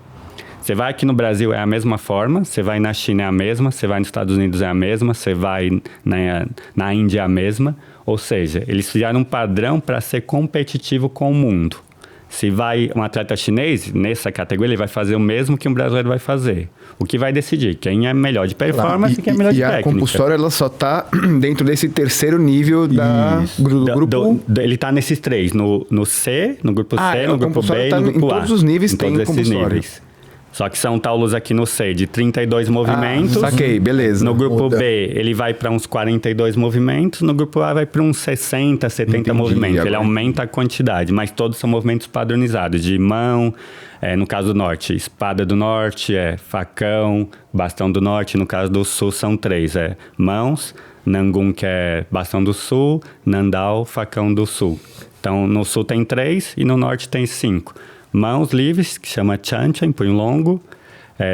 Você vai aqui no Brasil, é a mesma forma. Você vai na China, é a mesma. Você vai nos Estados Unidos, é a mesma. Você vai na Índia, é a mesma. Ou seja, eles fizeram um padrão para ser competitivo com o mundo. Se vai um atleta chinês, nessa categoria, ele vai fazer o mesmo que um brasileiro vai fazer. O que vai decidir quem é melhor de performance e quem é melhor de técnica. E a compulsória, ela só está dentro desse terceiro nível do grupo... Ele está nesses 3, no C, no grupo C, no grupo B e no grupo A. Em todos os níveis tem compulsória. Só que são Taolus aqui no C de 32 movimentos. Saquei, beleza. No grupo B, ele vai para uns 42 movimentos. No grupo A, vai para uns 60, 70 movimentos. Agora. Ele aumenta a quantidade, mas todos são movimentos padronizados. De mão, no caso do norte, espada do norte, facão, bastão do norte. No caso do sul, são 3. Mãos, Nangun, que é bastão do sul, Nandao, facão do sul. Então, no sul tem 3 e no norte tem 5. Mãos livres, que chama Chanchan, punho longo.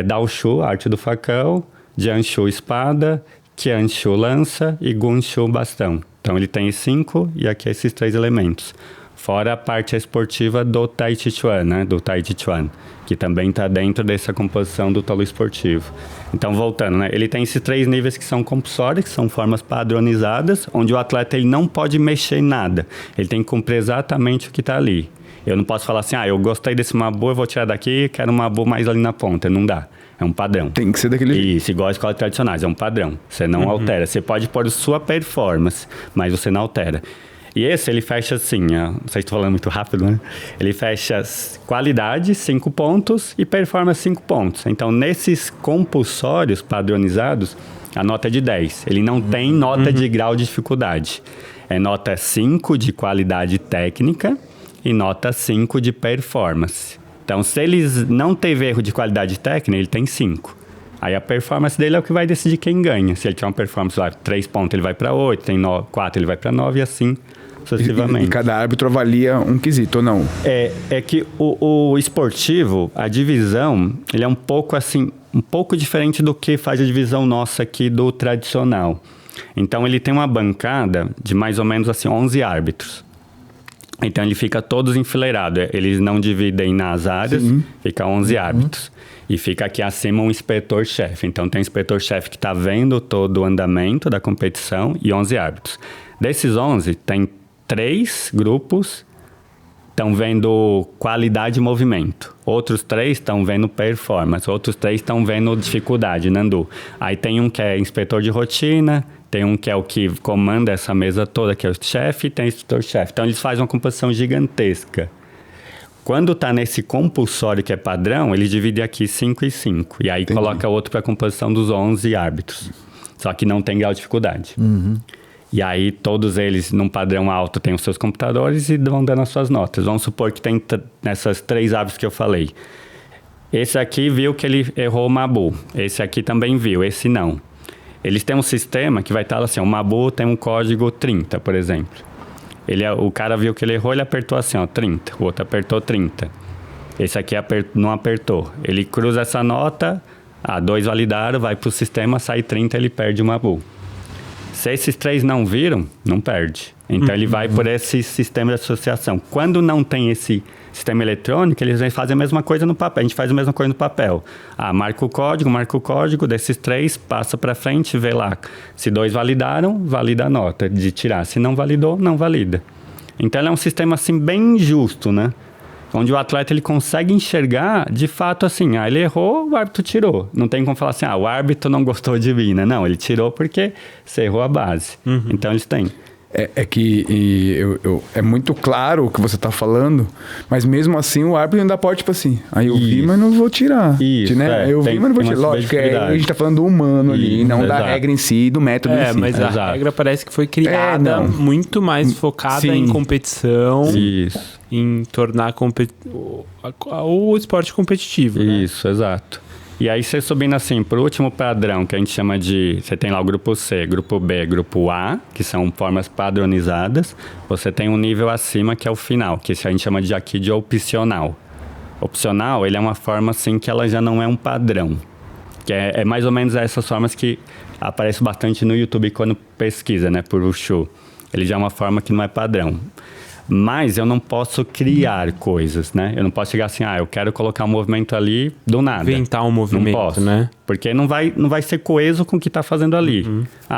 Dao Shu, arte do facão. Jian Shu, espada. Qianshu lança e Gunshu bastão. Então ele tem 5 e aqui esses 3 elementos. Fora a parte esportiva do Tai Chi Chuan, né? Do Tai Chi Chuan, que também está dentro dessa composição do talo esportivo. Então, voltando, né? Ele tem esses 3 níveis que são compulsórios, que são formas padronizadas, onde o atleta ele não pode mexer em nada. Ele tem que cumprir exatamente o que está ali. Eu não posso falar assim, eu gostei desse Mabu, eu vou tirar daqui, quero um Mabu mais ali na ponta. Não dá. É um padrão. Tem que ser daquele jeito. Isso, igual as escolas tradicionais, é um padrão. Você não altera. Você pode pôr sua performance, mas você não altera. E esse, ele fecha assim, não sei se estou falando muito rápido, né? Ele fecha qualidade, 5 pontos, e performance, 5 pontos. Então, nesses compulsórios padronizados, a nota é de 10. Ele não tem nota de grau de dificuldade. É nota 5 de qualidade técnica e nota 5 de performance. Então, se eles não teve erro de qualidade técnica, ele tem 5. Aí a performance dele é o que vai decidir quem ganha. Se ele tiver uma performance lá, 3 pontos, ele vai para 8, tem 4, ele vai para 9 e assim sucessivamente. E cada árbitro avalia um quesito ou não? É que o esportivo, a divisão, ele é um pouco assim, um pouco diferente do que faz a divisão nossa aqui do tradicional. Então ele tem uma bancada de mais ou menos assim 11 árbitros. Então ele fica todos enfileirados, eles não dividem nas áreas, fica 11 árbitros. E fica aqui acima um inspetor-chefe. Então tem um inspetor-chefe que está vendo todo o andamento da competição e 11 árbitros. Desses 11, tem 3 grupos estão vendo qualidade e movimento. Outros 3 estão vendo performance. Outros 3 estão vendo dificuldade, Nandu. Aí tem um que é inspetor de rotina, tem um que é o que comanda essa mesa toda, que é o chefe, e tem o instrutor-chefe. Então eles fazem uma composição gigantesca. Quando está nesse compulsório que é padrão, ele divide aqui 5 e 5. E aí coloca outro para a composição dos 11 árbitros. Só que não tem grau de dificuldade. E aí todos eles, num padrão alto, têm os seus computadores e vão dando as suas notas. Vamos supor que tem nessas 3 árbitros que eu falei. Esse aqui viu que ele errou o Mabu. Esse aqui também viu, esse não. Eles têm um sistema que vai estar assim, o Mabu tem um código 30, por exemplo. O cara viu que ele errou, ele apertou assim, 30. O outro apertou 30. Esse aqui não apertou. Ele cruza essa nota, 2 validaram, vai para o sistema, sai 30, ele perde o Mabu. Se esses 3 não viram, não perde. Então ele vai por esse sistema de associação. Quando não tem esse sistema eletrônico, eles fazem a mesma coisa no papel. A gente faz a mesma coisa no papel. Marca o código, desses 3, passa para frente, vê lá. Se 2 validaram, valida a nota de tirar. Se não validou, não valida. Então ele é um sistema assim bem justo, né? Onde o atleta ele consegue enxergar, de fato, assim, ele errou, o árbitro tirou. Não tem como falar assim, o árbitro não gostou de mim, né? Não, ele tirou porque você errou a base. Então eles têm. É que é muito claro o que você está falando, mas mesmo assim o árbitro ainda pode, tipo assim, eu vi, mas não vou tirar. Isso, né? Eu vi, mas não vou tirar. Lógico, a gente está falando do humano ali, não da regra em si, do método em si. Mas a regra parece que foi criada muito mais focada em competição, em tornar o esporte competitivo. Isso, né? Exato. E aí você subindo assim, pro último padrão, que a gente chama de... Você tem lá o grupo C, grupo B, grupo A, que são formas padronizadas. Você tem um nível acima, que é o final, que a gente chama aqui de opcional. Opcional, ele é uma forma assim que ela já não é um padrão. Que é mais ou menos essas formas que aparecem bastante no YouTube quando pesquisa, né, por Wushu. Ele já é uma forma que não é padrão. Mas eu não posso criar coisas, né? Eu não posso chegar assim, eu quero colocar um movimento ali do nada. Inventar um movimento, não posso, né? Porque não vai ser coeso com o que está fazendo ali.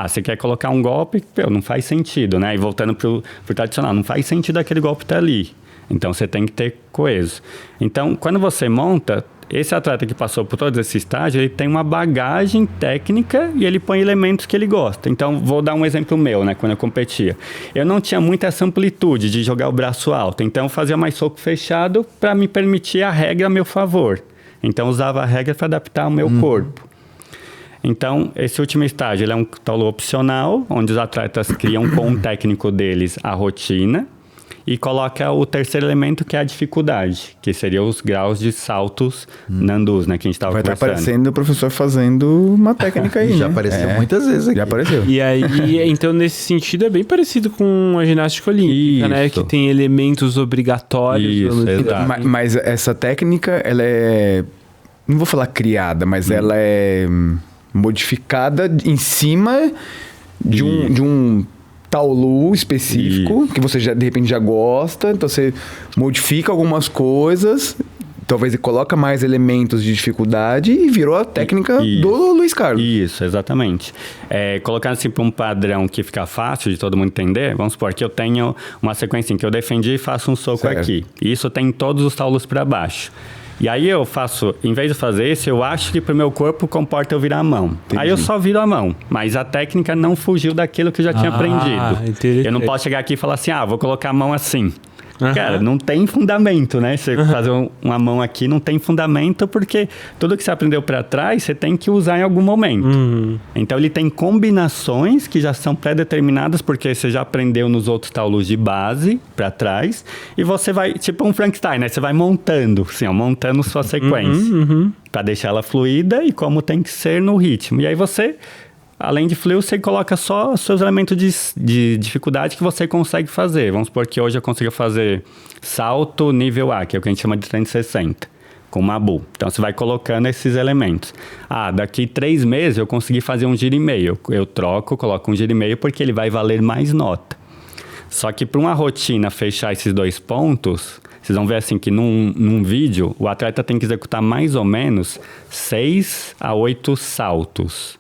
Você quer colocar um golpe, não faz sentido, né? E voltando pro tradicional, não faz sentido aquele golpe estar ali. Então, você tem que ter coeso. Então, quando você monta... Esse atleta que passou por todos esses estágios, ele tem uma bagagem técnica e ele põe elementos que ele gosta. Então, vou dar um exemplo meu, né? Quando eu competia. Eu não tinha muita essa amplitude de jogar o braço alto. Então, eu fazia mais soco fechado para me permitir a regra a meu favor. Então, eu usava a regra para adaptar ao meu corpo. Então, esse último estágio, ele é um tolo opcional, onde os atletas criam com o técnico deles a rotina. E coloca o terceiro elemento, que é a dificuldade, que seriam os graus de saltos nandus, né? Que a gente estava conversando. Vai estar aparecendo o professor fazendo uma técnica aí, Já apareceu muitas vezes aqui. Já apareceu. E aí, então, nesse sentido, é bem parecido com a ginástica olímpica, né? Que tem elementos obrigatórios. Mas essa técnica, ela é... Não vou falar criada, mas ela é... modificada em cima de um taolu específico, que você já, de repente já gosta, então você modifica algumas coisas, talvez ele coloca mais elementos de dificuldade e virou a técnica do Luiz Carlos. Isso, exatamente. Colocando assim para um padrão que fica fácil de todo mundo entender, vamos supor que eu tenho uma sequência em que eu defendi e faço um soco aqui. E isso tem todos os taolos para baixo. E aí eu faço, em vez de fazer isso, eu acho que pro meu corpo comporta eu virar a mão. Entendi. Aí eu só viro a mão, mas a técnica não fugiu daquilo que eu já tinha aprendido. Eu não posso chegar aqui e falar assim, vou colocar a mão assim. Cara, não tem fundamento, né? Você fazer uma mão aqui não tem fundamento porque tudo que você aprendeu para trás, você tem que usar em algum momento. Então, ele tem combinações que já são pré-determinadas porque você já aprendeu nos outros taolus de base para trás e você vai, tipo um Frankenstein, né? Você vai montando, assim, montando sua sequência para deixar ela fluida e como tem que ser no ritmo. E aí você... Além de fluir, você coloca só os seus elementos de dificuldade que você consegue fazer. Vamos supor que hoje eu consigo fazer salto nível A, que é o que a gente chama de 360, com Mabu. Então, você vai colocando esses elementos. Daqui 3 meses eu consegui fazer um giro e meio. Eu troco, coloco um giro e meio porque ele vai valer mais nota. Só que para uma rotina fechar esses 2 pontos... Vocês vão ver assim que num vídeo, o atleta tem que executar mais ou menos 6 a 8 saltos.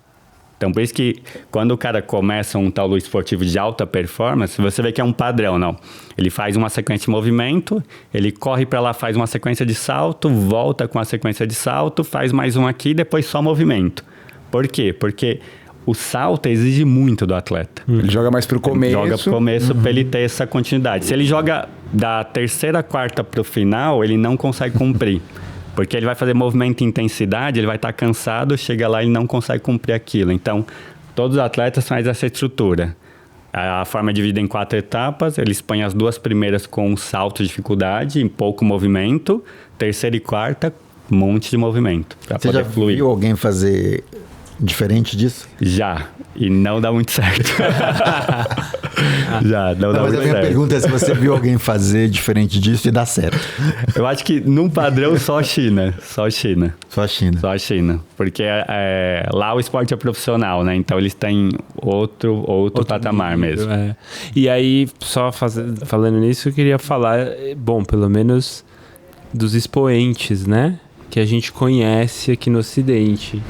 Então, por isso que quando o cara começa um taolu esportivo de alta performance, você vê que é um padrão, não. Ele faz uma sequência de movimento, ele corre para lá, faz uma sequência de salto, volta com a sequência de salto, faz mais um aqui, depois só movimento. Por quê? Porque o salto exige muito do atleta. Ele joga mais pro começo. Ele joga pro começo para ele ter essa continuidade. Se ele joga da 3ª, 4ª pro final, ele não consegue cumprir. Porque ele vai fazer movimento e intensidade, ele vai estar cansado, chega lá e não consegue cumprir aquilo. Então, todos os atletas fazem essa estrutura. A forma é dividida em 4 etapas, eles põem as 2 primeiras com um salto de dificuldade, em pouco movimento, 3ª e 4ª, um monte de movimento, para poder fluir. Viu alguém fazer diferente disso? Já, e não dá muito certo. Já, não dá muito certo. Mas a minha pergunta é se você viu alguém fazer diferente disso e dá certo. Eu acho que num padrão só a China. Só a China. Só a China. Só a China. Porque lá o esporte é profissional, né? Então eles têm outro patamar nível, mesmo. E aí, só falando nisso, eu queria falar, bom, pelo menos dos expoentes, né? Que a gente conhece aqui no Ocidente.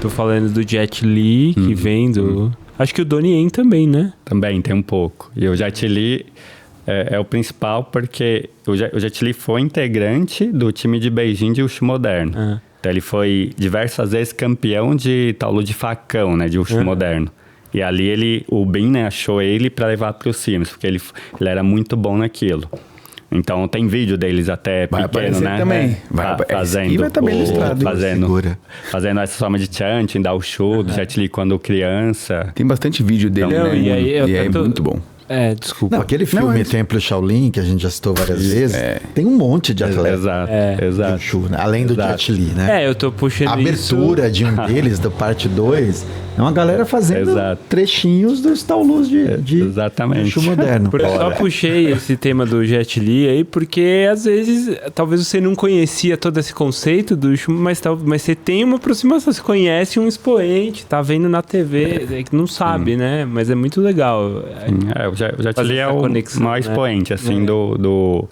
Tô falando do Jet Li, que vem do... Acho que o Donnie Yen também, né? Também, tem um pouco. E o Jet Li é o principal porque o Jet Li foi integrante do time de Beijing de Wushu moderno. Então ele foi diversas vezes campeão de taolu de facão, né? De Wushu moderno. E ali o Bin, né, achou ele para levar para os Sims, porque ele era muito bom naquilo. Então tem vídeo deles até pequeno, né? Também. Fazendo essa forma de chanting, dar o show do Jet Li quando criança. Tem bastante vídeo dele, né? E é muito bom. Desculpa. Não, aquele filme Templo Shaolin, que a gente já citou várias vezes, tem um monte de atletas. Exato. Wushu, né? Além do Jet Li, né? Eu tô puxando a abertura de um deles, da parte 2, é uma galera fazendo trechinhos dos taolus de Wushu moderno. Eu só puxei esse tema do Jet Li aí, porque às vezes, talvez você não conhecia todo esse conceito do Wushu, mas você tem uma aproximação, você conhece um expoente, tá vendo na TV, não sabe, né? Mas é muito legal. O Jet Li é o maior expoente, assim, do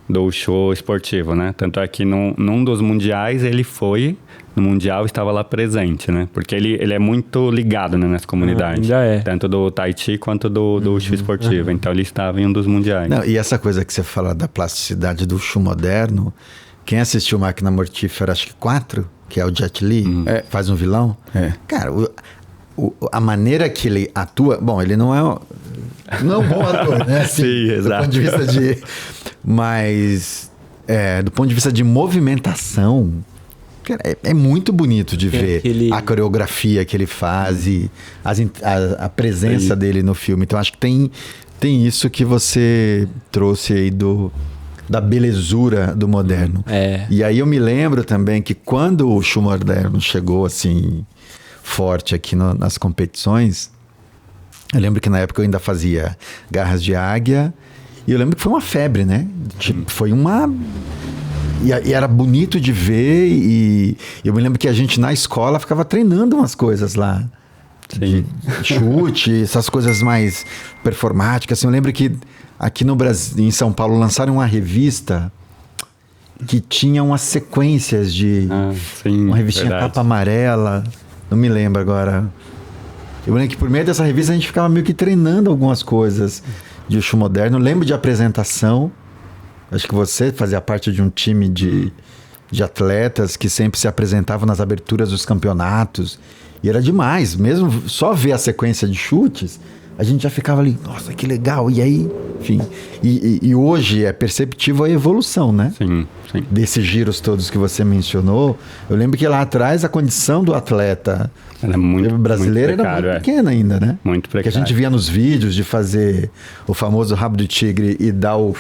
Wushu esportivo, né? Tanto é que num dos mundiais ele foi, no mundial estava lá presente, né? Porque ele é muito ligado, né, nessa comunidade. Tanto do Tai Chi quanto do Wushu esportivo. Então ele estava em um dos mundiais. Não, e essa coisa que você fala da plasticidade do Wushu moderno, quem assistiu Máquina Mortífera, acho que 4, que é o Jet Li, faz um vilão. Cara, a maneira que ele atua... Bom, ele não é um bom ator, né? Assim, sim, exato. Do ponto de vista de... Mas, do ponto de vista de movimentação, cara, é muito bonito de ver a coreografia que ele faz e a presença dele no filme. Então, acho que tem isso que você trouxe aí da belezura do moderno. E aí eu me lembro também que quando o Wushu moderno chegou, assim... forte aqui nas competições, eu lembro que na época eu ainda fazia garras de águia e eu lembro que foi uma febre, né? Tipo, foi uma E era bonito de ver, e eu me lembro que a gente na escola ficava treinando umas coisas lá. De chute, essas coisas mais performáticas. Assim, eu lembro que aqui no Brasil, em São Paulo, lançaram uma revista que tinha umas sequências de... uma revistinha capa amarela, não me lembro agora. Eu lembro que por meio dessa revista a gente ficava meio que treinando algumas coisas de Wushu moderno. Eu lembro de apresentação. Acho que você fazia parte de um time de atletas que sempre se apresentavam nas aberturas dos campeonatos. E era demais. Mesmo só ver a sequência de chutes, a gente já ficava ali, nossa, que legal. E aí, enfim. E hoje é perceptível a evolução, né? Sim. Desses giros todos que você mencionou. Eu lembro que lá atrás a condição do atleta brasileiro era muito pequena ainda, né? Muito precário. Que a gente via nos vídeos de fazer o famoso rabo de tigre e dar o...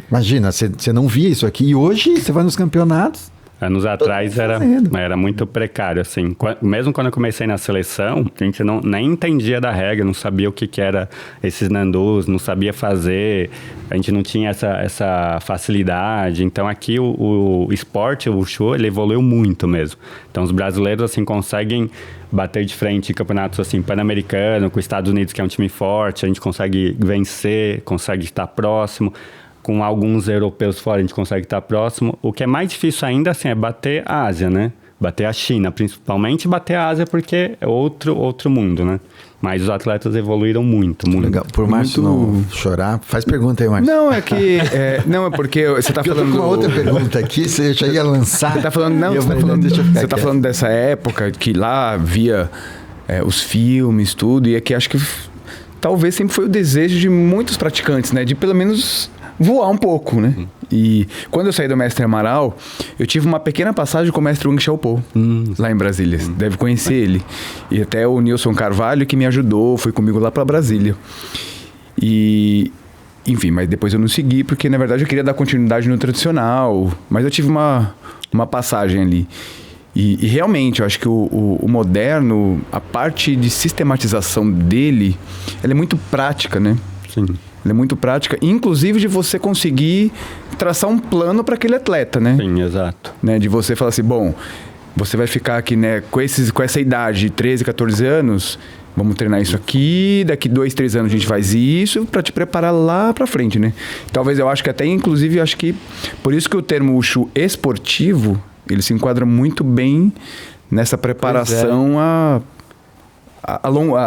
Imagina, você não via isso aqui. E hoje você vai nos campeonatos... Anos atrás era muito precário, assim. Mesmo quando eu comecei na seleção, a gente nem entendia da regra, não sabia o que era esses nandus, não sabia fazer, a gente não tinha essa facilidade. Então aqui o esporte, o Wushu, ele evoluiu muito mesmo. Então os brasileiros, assim, conseguem bater de frente em campeonatos, assim, pan-americano, com os Estados Unidos, que é um time forte, a gente consegue vencer, consegue estar próximo. Com alguns europeus fora, a gente consegue estar próximo. O que é mais difícil ainda, assim, é bater a Ásia, né? Bater a China, principalmente bater a Ásia, porque é outro mundo, né? Mas os atletas evoluíram muito. Legal. Por Márcio não chorar, faz pergunta aí, Márcio. Não, é que... não, é porque você tá falando... Eu tô com uma outra pergunta aqui, você já ia lançar. Você tá falando... Não, você tá falando dessa época que lá via os filmes, tudo, e aqui acho que talvez sempre foi o desejo de muitos praticantes, né? De pelo menos... voar um pouco, né? E quando eu saí do Mestre Amaral, eu tive uma pequena passagem com o Mestre Wang Xiaopo, lá em Brasília. Deve conhecer ele. E até o Nilson Carvalho que me ajudou, foi comigo lá para Brasília. E... enfim, mas depois eu não segui, porque na verdade eu queria dar continuidade no tradicional. Mas eu tive uma passagem ali. E realmente, eu acho que o moderno, a parte de sistematização dele, ela é muito prática, né? Sim. Ela é muito prática, inclusive de você conseguir traçar um plano para aquele atleta, né? Sim, exato. Né? De você falar assim, bom, você vai ficar aqui, né, com essa idade de 13, 14 anos, vamos treinar isso aqui, daqui 2, 3 anos a gente faz isso para te preparar lá para frente, né? Talvez eu acho que até, inclusive, acho que por isso que o termo Wushu esportivo, ele se enquadra muito bem nessa preparação a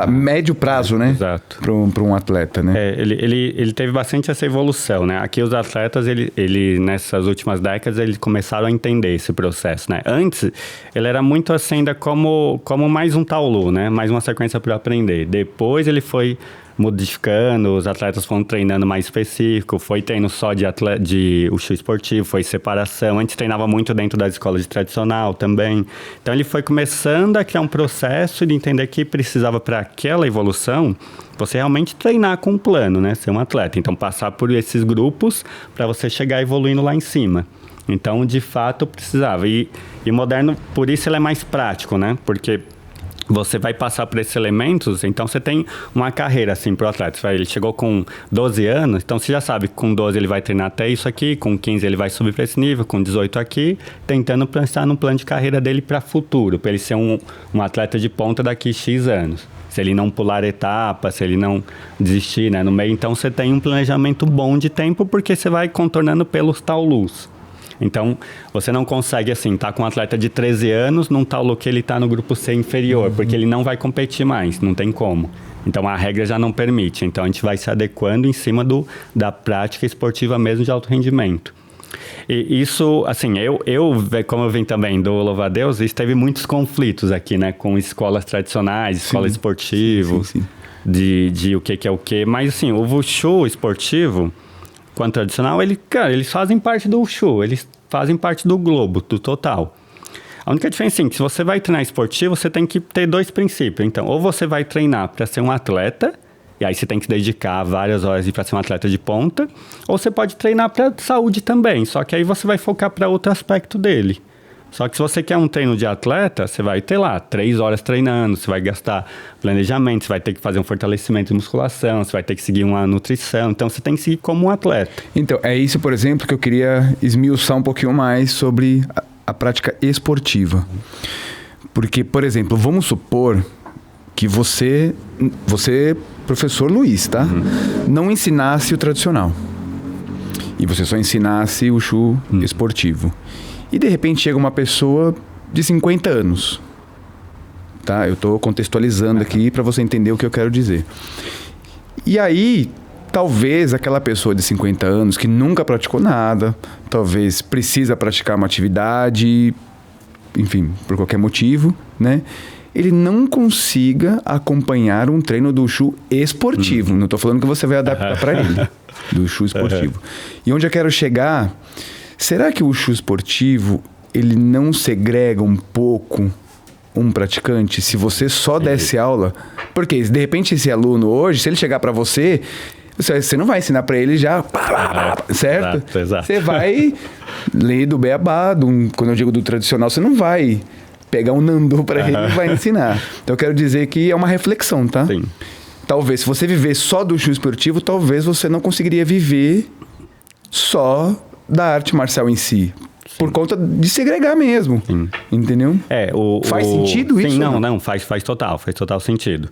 médio prazo, né? Exato. Para um atleta, né? Ele teve bastante essa evolução, né? Aqui os atletas, ele nessas últimas décadas, eles começaram a entender esse processo, né? Antes, ele era muito assim, ainda como mais um taolu, né? Mais uma sequência para aprender. Depois ele foi modificando, os atletas foram treinando mais específico, foi treino só de Wushu esportivo, foi separação. Antes treinava muito dentro das escolas de tradicional também. Então ele foi começando a criar um processo de entender que precisava, para aquela evolução, você realmente treinar com um plano, né? Ser um atleta. Então passar por esses grupos para você chegar evoluindo lá em cima. Então, de fato, precisava. E moderno, por isso ele é mais prático, né? Porque você vai passar por esses elementos, então você tem uma carreira assim para o atleta. Ele chegou com 12 anos, então você já sabe que com 12 ele vai treinar até isso aqui, com 15 ele vai subir para esse nível, com 18 aqui, tentando pensar no plano de carreira dele para futuro, para ele ser um atleta de ponta daqui a X anos. Se ele não pular etapa, se ele não desistir, né, no meio, então você tem um planejamento bom de tempo, porque você vai contornando pelos taolus. Então, você não consegue, assim, estar com um atleta de 13 anos num taolu que ele está no grupo C inferior, porque ele não vai competir mais, não tem como. Então, a regra já não permite. Então, a gente vai se adequando em cima da prática esportiva mesmo de alto rendimento. E isso, assim, como eu vim também do Louva-a-Deus, isso teve muitos conflitos aqui, né? Com escolas tradicionais, escola esportiva, de o que é o que. Mas, assim, o Wushu esportivo, quanto tradicional, eles fazem parte do Wushu, eles fazem parte do globo, do total. A única diferença é que se você vai treinar esportivo, você tem que ter 2 princípios. Então, ou você vai treinar para ser um atleta, e aí você tem que dedicar várias horas para ser um atleta de ponta, ou você pode treinar para saúde também, só que aí você vai focar para outro aspecto dele. Só que se você quer um treino de atleta, você vai ter lá 3 horas treinando, você vai gastar planejamento, você vai ter que fazer um fortalecimento de musculação, você vai ter que seguir uma nutrição. Então, você tem que seguir como um atleta. Então, é isso, por exemplo, que eu queria esmiuçar um pouquinho mais sobre a prática esportiva. Porque, por exemplo, vamos supor que você, professor Luiz, tá? Não ensinasse o tradicional. E você só ensinasse o Wushu esportivo. E de repente chega uma pessoa de 50 anos. Tá? Eu estou contextualizando aqui para você entender o que eu quero dizer. E aí, talvez aquela pessoa de 50 anos que nunca praticou nada, talvez precisa praticar uma atividade, enfim, por qualquer motivo, né? Ele não consiga acompanhar um treino do Wushu esportivo. Não estou falando que você vai adaptar para ele, do Wushu esportivo. E onde eu quero chegar... Será que o Wushu esportivo, ele não segrega um pouco um praticante se você só desse aula? Porque, de repente, esse aluno hoje, se ele chegar para você não vai ensinar para ele já, certo? Exato. Você vai ler do beabá, quando eu digo do tradicional, você não vai pegar um Nandô para ele e vai ensinar. Então, eu quero dizer que é uma reflexão, tá? Sim. Talvez, se você viver só do Wushu esportivo, talvez você não conseguiria viver só... da arte marcial em si. Sim. Por conta de segregar mesmo. Sim. Entendeu? Faz sentido isso? Sim, não, faz total sentido.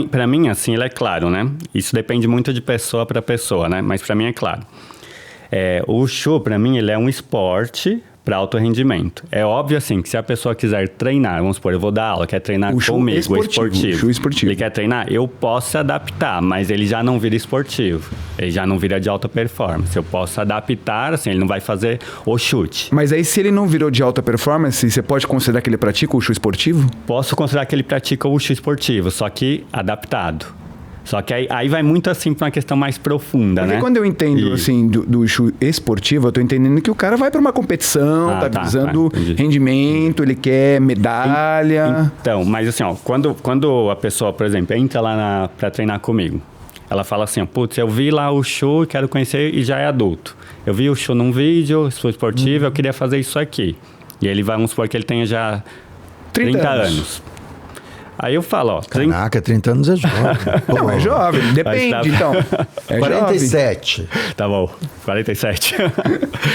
Pra mim, assim, ele é claro, né? Isso depende muito de pessoa para pessoa, né? Mas pra mim é claro. O Wushu, pra mim, ele é um esporte para alto rendimento. É óbvio, assim, que se a pessoa quiser treinar, vamos supor, eu vou dar aula, quer treinar comigo, esportivo. Ele quer treinar, eu posso adaptar, mas ele já não vira esportivo. Ele já não vira de alta performance. Eu posso adaptar, assim, ele não vai fazer o chute. Mas aí, se ele não virou de alta performance, você pode considerar que ele pratica o Wushu esportivo? Posso considerar que ele pratica o Wushu esportivo, só que adaptado. Só que aí vai muito assim para uma questão mais profunda, porque né? Quando eu entendo assim do Wushu esportivo, eu tô entendendo que o cara vai para uma competição, tá visando rendimento, ele quer medalha. Então, mas assim, ó, quando a pessoa, por exemplo, entra lá para treinar comigo, ela fala assim, putz, eu vi lá o Wushu, quero conhecer e já é adulto. Eu vi o Wushu num vídeo, sou esportivo, eu queria fazer isso aqui. E ele vai, vamos supor que ele tenha já 30 anos. Aí eu falo, Caraca, 30 anos é jovem. Não, é jovem, depende, então. É 47. Jovem. Tá bom, 47.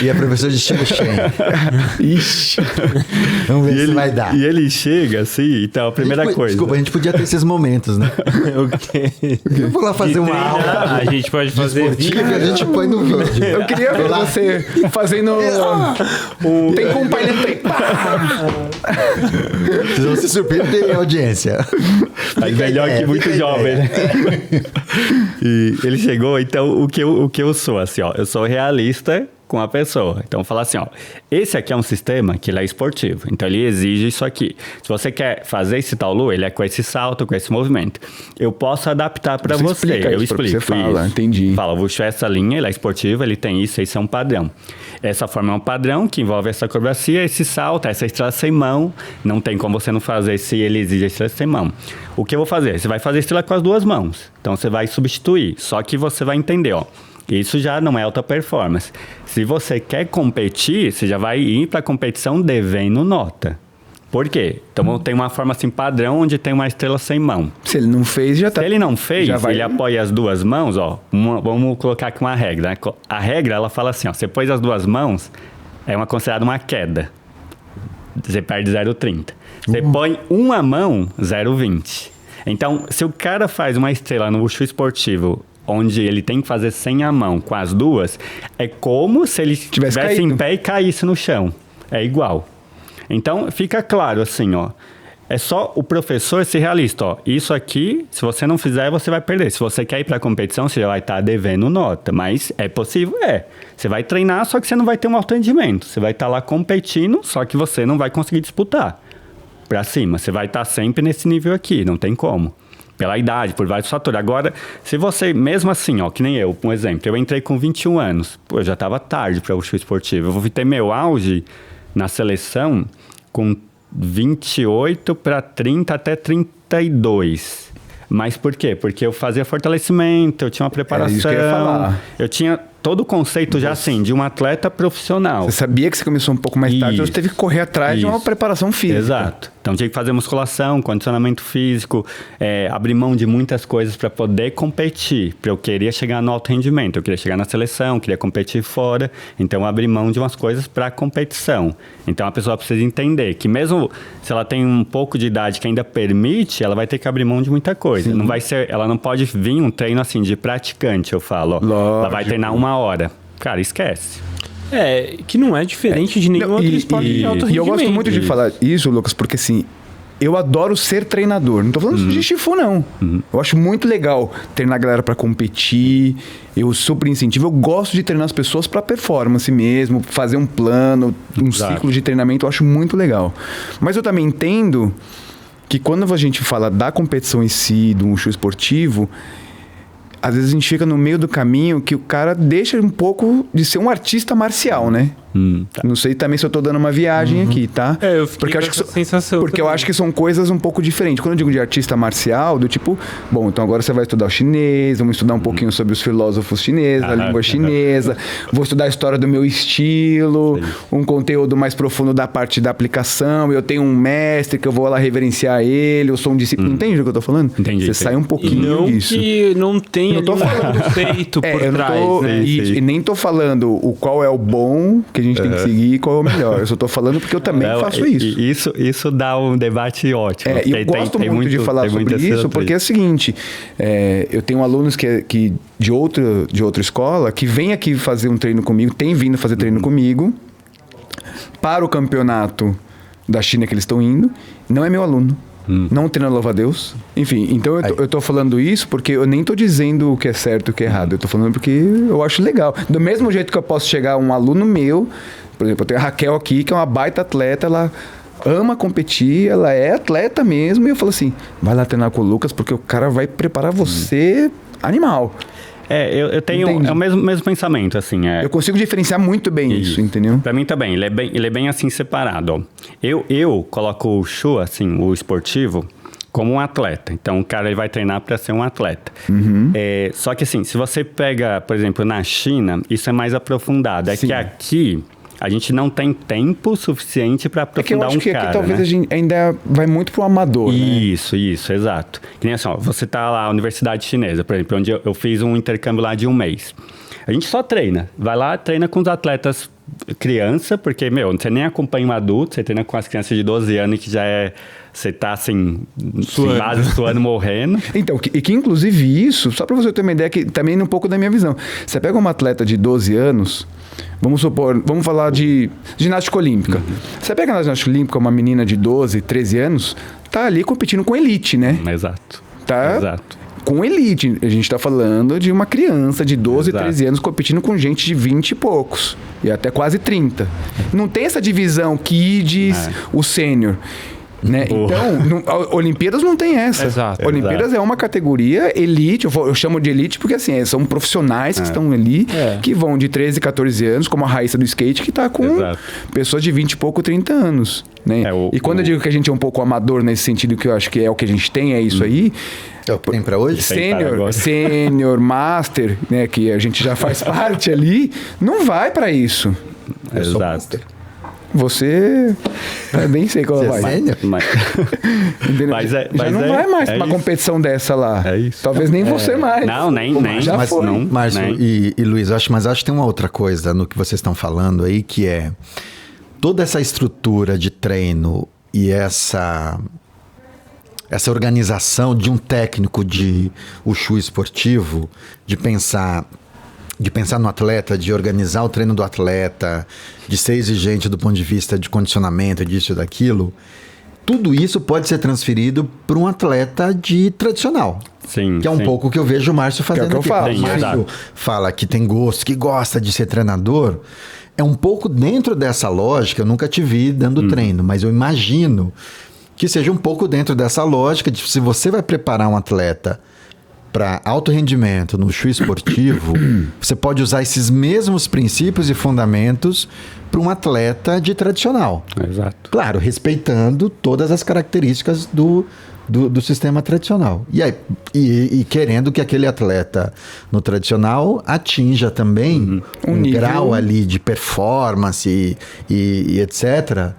E a professora de Shen. Ixi. Vamos ver se vai dar. E ele chega assim, então, a primeira coisa... Desculpa, a gente podia ter esses momentos, né? Eu vou lá fazer uma aula. A gente pode fazer vídeo que a gente põe no vídeo. Eu queria ver você fazendo... Tem com o pai dentro. Vocês vão se surpreender, audiência. Mas melhor que muito jovem, né? E ele chegou, então, o que eu sou, assim, ó, eu sou realista com a pessoa. Então, falar assim, ó, esse aqui é um sistema que ele é esportivo, então ele exige isso aqui. Se você quer fazer esse taolu, ele é com esse salto, com esse movimento. Eu posso adaptar para você. Eu explico. Você fala, entendi. Fala, vou puxar essa linha, ele é esportivo, ele tem isso, esse é um padrão. Essa forma é um padrão que envolve essa acrobacia, esse salto, essa estrela sem mão. Não tem como você não fazer se ele exige a estrela sem mão. O que eu vou fazer? Você vai fazer estrela com as duas mãos. Então, você vai substituir. Só que você vai entender, ó. Isso já não é alta performance. Se você quer competir, você já vai ir para a competição devendo nota. Por quê? Então, tem uma forma assim padrão onde tem uma estrela sem mão. Se ele não fez, já tá. Se ele não fez, ele apoia as duas mãos, ó. Vamos colocar aqui uma regra, né? A regra, ela fala assim, ó. Você pôs as duas mãos, é considerada uma queda. Você perde 0,30. Você põe uma mão, 0,20. Então, se o cara faz uma estrela no Wushu esportivo, onde ele tem que fazer sem a mão, com as duas, é como se ele estivesse em pé e caísse no chão. É igual. Então, fica claro assim, ó. É só o professor ser realista, ó. Isso aqui, se você não fizer, você vai perder. Se você quer ir para a competição, você já vai estar devendo nota. Mas é possível? É. Você vai treinar, só que você não vai ter um alto rendimento. Você vai estar lá competindo, só que você não vai conseguir disputar para cima. Você vai estar sempre nesse nível aqui, não tem como. Pela idade, por vários fatores. Agora, se você, mesmo assim, ó, que nem eu, um exemplo, eu entrei com 21 anos. Pô, eu já estava tarde para o Wushu esportivo. Eu vou ter meu auge na seleção com 28 para 30 até 32. Mas por quê? Porque eu fazia fortalecimento, eu tinha uma preparação. É isso que eu ia falar. Eu tinha todo o conceito já assim, de um atleta profissional. Você sabia que você começou um pouco mais tarde, você teve que correr atrás de uma preparação física. Exato. Então tinha que fazer musculação, condicionamento físico, abrir mão de muitas coisas para poder competir. Porque eu queria chegar no alto rendimento, eu queria chegar na seleção, queria competir fora. Então abrir mão de umas coisas para competição. Então a pessoa precisa entender que mesmo se ela tem um pouco de idade que ainda permite, ela vai ter que abrir mão de muita coisa. Não vai ser, ela não pode vir um treino assim de praticante, eu falo. Ó, ela vai treinar 1 hora. Cara, esquece. Que não é diferente de nenhum outro esporte de alto rendimento. E eu gosto muito de falar isso, Lucas, porque assim, eu adoro ser treinador. Não tô falando de Shifu, não. Eu acho muito legal treinar a galera pra competir. Eu super incentivo. Eu gosto de treinar as pessoas pra performance mesmo, fazer um plano, ciclo de treinamento. Eu acho muito legal. Mas eu também entendo que quando a gente fala da competição em si, do Wushu esportivo, às vezes a gente fica no meio do caminho que o cara deixa um pouco de ser um artista marcial, né? Não sei também se eu tô dando uma viagem aqui, tá? Eu fiquei com essa sensação. Porque eu acho que são coisas um pouco diferentes. Quando eu digo de artista marcial, do tipo, bom, então agora você vai estudar o chinês, vamos estudar um pouquinho sobre os filósofos chineses, a língua chinesa, vou estudar a história do meu estilo, um conteúdo mais profundo da parte da aplicação, eu tenho um mestre que eu vou lá reverenciar ele, eu sou um discípulo. Entende o que eu tô falando? Entendi. Você sai um pouquinho disso. Que não tem Não tô falando feito por trás, né? E nem tô falando o qual é o bom que a gente tem que seguir e qual é o melhor. Eu só tô falando porque eu também faço isso. Isso dá um debate ótimo. E eu gosto muito de falar sobre isso, porque é o seguinte, eu tenho alunos que de outra escola que vem aqui fazer um treino comigo, tem vindo fazer treino comigo para o campeonato da China que eles estão indo, não é meu aluno. Não treina, louva a Deus. Enfim, então eu tô falando isso porque eu nem tô dizendo o que é certo e o que é errado. Eu tô falando porque eu acho legal. Do mesmo jeito que eu posso chegar a um aluno meu, por exemplo, eu tenho a Raquel aqui, que é uma baita atleta, ela ama competir, ela é atleta mesmo, e eu falo assim, vai lá treinar com o Lucas, porque o cara vai preparar você animal. Eu tenho o mesmo pensamento, assim. Eu consigo diferenciar muito bem isso, entendeu? Pra mim também, ele é bem assim separado, ó. Eu coloco o Wushu, assim, o esportivo, como um atleta. Então, o cara ele vai treinar para ser um atleta. Só que assim, se você pega, por exemplo, na China, isso é mais aprofundado. É que aqui a gente não tem tempo suficiente para aprofundar um cara. É que eu acho que aqui talvez a gente ainda vai muito pro amador, Isso, exato. Que nem assim, ó, você tá lá na Universidade Chinesa, por exemplo, onde eu fiz um intercâmbio lá de 1 mês. A gente só treina. Vai lá, treina com os atletas criança, porque, você nem acompanha um adulto, você treina com as crianças de 12 anos que já é... Você tá assim, suando, morrendo. Então, que inclusive isso, só pra você ter uma ideia, que também é um pouco da minha visão. Você pega uma atleta de 12 anos, vamos falar de ginástica olímpica. Você pega na ginástica olímpica uma menina de 12, 13 anos, tá ali competindo com elite, né? Exato. Exato. Com elite. A gente tá falando de uma criança de 12, 13 anos competindo com gente de 20 e poucos. E até quase 30. Não tem essa divisão kids, o sênior. Né? Então, Olimpíadas não tem essa. Exato. Olimpíadas é uma categoria elite, eu chamo de elite porque assim, são profissionais que estão ali, que vão de 13, 14 anos, como a Raíssa do skate, que está com pessoas de 20 e pouco, 30 anos. Né? E quando eu digo que a gente é um pouco amador nesse sentido, que eu acho que é o que a gente tem, é isso aí. É o que tem para hoje? Sênior, master, né, que a gente já faz parte ali, não vai para isso. Exato. Você... nem sei qual vai. Mas já não vai mais pra uma competição dessa lá. É isso. Talvez nem você mais. Não, nem. Já foi. Não, Márcio e Luiz, mas acho que tem uma outra coisa no que vocês estão falando aí, que é toda essa estrutura de treino e essa organização de um técnico de Wushu esportivo, de pensar no atleta, de organizar o treino do atleta, de ser exigente do ponto de vista de condicionamento, disso e daquilo, tudo isso pode ser transferido para um atleta de tradicional. Sim, que é um pouco o que eu vejo o Márcio fazendo que é o que eu aqui. falo. O Márcio fala que tem gosto, que gosta de ser treinador. É um pouco dentro dessa lógica, eu nunca te vi dando treino, mas eu imagino que seja um pouco dentro dessa lógica de se você vai preparar um atleta para alto rendimento no Wushu esportivo, você pode usar esses mesmos princípios e fundamentos para um atleta de tradicional. Exato. Claro, respeitando todas as características do sistema tradicional. E querendo que aquele atleta no tradicional atinja também um nível... grau ali de performance e etc.,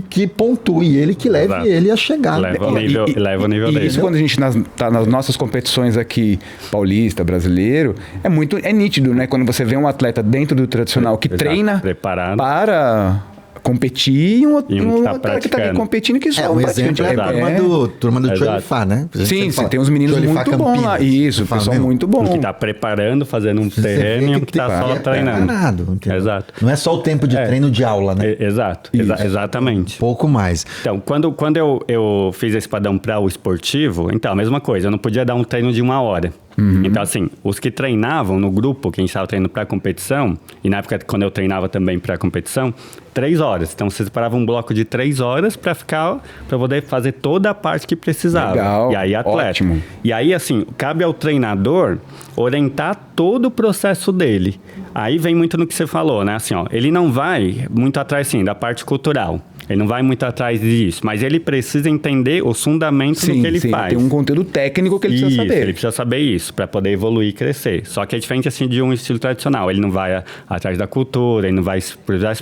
que pontue ele, que leve Exato. ele a chegar. Leva o nível dele. Isso quando a gente tá nas nossas competições aqui, paulista, brasileiro, é nítido, né? Quando você vê um atleta dentro do tradicional que Exato. treina Preparado. para competir e um que tá cara que tá ali praticando. competindo que só Um exemplo é a turma do Exato. Cholifá, né? A gente Sim, sempre você fala, tem uns meninos Cholifá muito bons lá. Campinas. Isso, Fala, pessoal meu, muito bom. Um que tá preparando, fazendo um você vê treino e um que tá só treinando. preparado, entendeu? Exato. Não é só o tempo de treino de aula, né? Exato. Exatamente. Pouco mais. Então, quando eu fiz esse padrão para o esportivo, então, a mesma coisa, eu não podia dar um treino de 1 hora. Então, assim, os que treinavam no grupo, quem estava treinando para competição, e na época quando eu treinava também para competição, 3 horas. Então, você separava um bloco de 3 horas para poder fazer toda a parte que precisava. Legal, E aí, atleta. ótimo. E aí, assim, cabe ao treinador orientar todo o processo dele. Aí vem muito no que você falou, né? Assim, ó, ele não vai muito atrás, assim, da parte cultural. Ele não vai muito atrás disso, mas ele precisa entender os fundamentos do que ele faz. Tem um conteúdo técnico que ele precisa saber. Ele precisa saber isso para poder evoluir e crescer. Só que é diferente assim de um estilo tradicional. Ele não vai atrás da cultura, ele não vai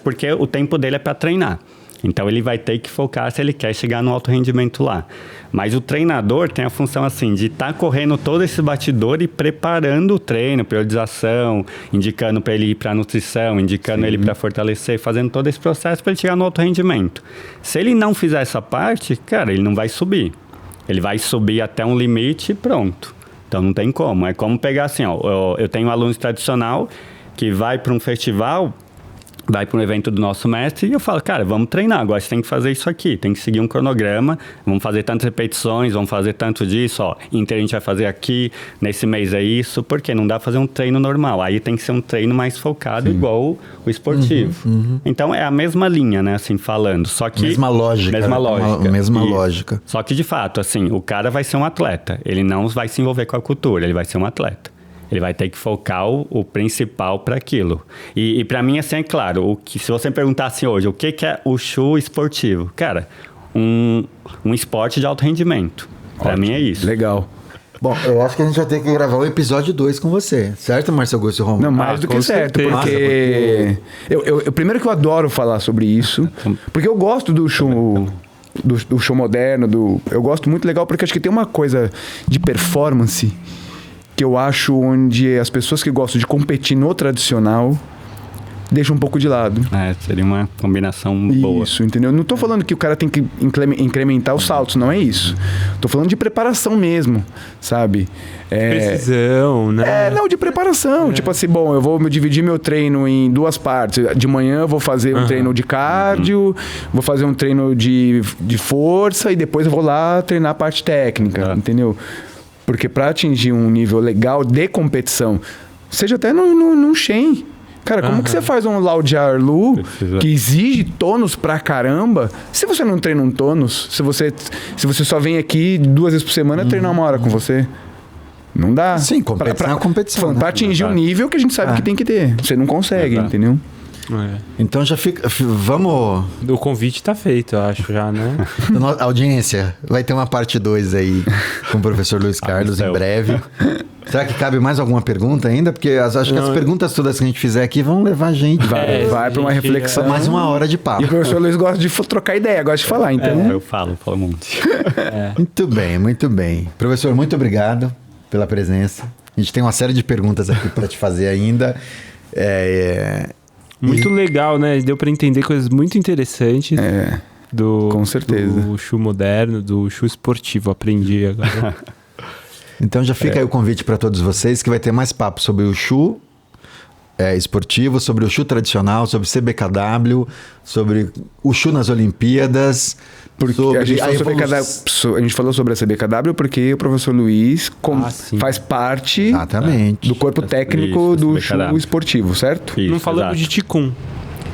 porque o tempo dele é para treinar. Então ele vai ter que focar se ele quer chegar no alto rendimento lá. Mas o treinador tem a função assim de estar correndo todo esse batidor e preparando o treino, periodização, indicando para ele ir para nutrição, indicando ele para fortalecer, fazendo todo esse processo para ele chegar no alto rendimento. Se ele não fizer essa parte, cara, ele não vai subir. Ele vai subir até um limite e pronto. Então não tem como. É como pegar assim, ó, eu tenho um aluno tradicional que vai para um festival, vai para um evento do nosso mestre e eu falo, cara, vamos treinar, agora você tem que fazer isso aqui, tem que seguir um cronograma, vamos fazer tantas repetições, vamos fazer tanto disso, ó, Inter a gente vai fazer aqui, nesse mês é isso, porque não dá pra fazer um treino normal, aí tem que ser um treino mais focado, igual o esportivo. Então é a mesma linha, né, assim, falando, só que... Mesma lógica. Mesma lógica. Mesma E- lógica. Só que, de fato, assim, o cara vai ser um atleta, ele não vai se envolver com a cultura, ele vai ser um atleta. Ele vai ter que focar o principal para aquilo. E para mim, assim, é claro, se você me perguntar assim hoje, o que é o Wushu esportivo? Cara, um esporte de alto rendimento. Para mim é isso. Legal. Bom, eu acho que a gente vai ter que gravar o episódio 2 com você. Certo, Marcelo Augusto Romo? Não, mais do que com certo, certeza. porque... Eu primeiro que eu adoro falar sobre isso, porque eu gosto do show... Do show moderno, eu gosto muito legal, porque acho que tem uma coisa de performance que eu acho onde as pessoas que gostam de competir no tradicional deixam um pouco de lado. Seria uma combinação boa. Isso, entendeu? Não tô falando que o cara tem que incrementar os saltos, não é isso. Tô falando de preparação mesmo, sabe? Precisão, né? Não, de preparação. Tipo assim, bom, eu vou dividir meu treino em 2 partes. De manhã eu vou fazer um treino de cardio, vou fazer um treino de força e depois eu vou lá treinar a parte técnica, entendeu? Porque para atingir um nível legal de competição, seja até num Shen, cara, como que você faz um Lao Jiarlu que exige tônus pra caramba, se você não treina um tônus, se você só vem aqui 2 vezes por semana treinar 1 hora com você? Não dá. Sim, competição é uma competição, Falando, né? pra atingir um nível que a gente sabe que tem que ter. Você não consegue, entendeu? Então já fica... Vamos... O convite tá feito, eu acho, já, né? Audiência, vai ter uma parte 2 aí com o professor Luiz Carlos em breve. Será que cabe mais alguma pergunta ainda? Porque acho que as perguntas todas que a gente fizer aqui vão levar a gente Vai pra uma reflexão. mais 1 hora de E papo. o professor Luiz gosta de trocar ideia, gosta de falar, então... Eu falo um monte. Muito bem, muito bem. Professor, muito obrigado pela presença. A gente tem uma série de perguntas aqui para te fazer ainda. Muito legal, né? Deu pra entender coisas muito interessantes. Com certeza. Do Wushu moderno, do Wushu esportivo. Aprendi agora. Então já fica aí o convite para todos vocês que vai ter mais papo sobre o Wushu esportivo, sobre o Wushu tradicional, sobre CBKW, sobre o Wushu nas Olimpíadas. Porque a gente falou sobre a CBKW porque o professor Luiz faz parte Exatamente. do corpo técnico do CBKW. Wushu esportivo, certo? Não falamos de Ticum.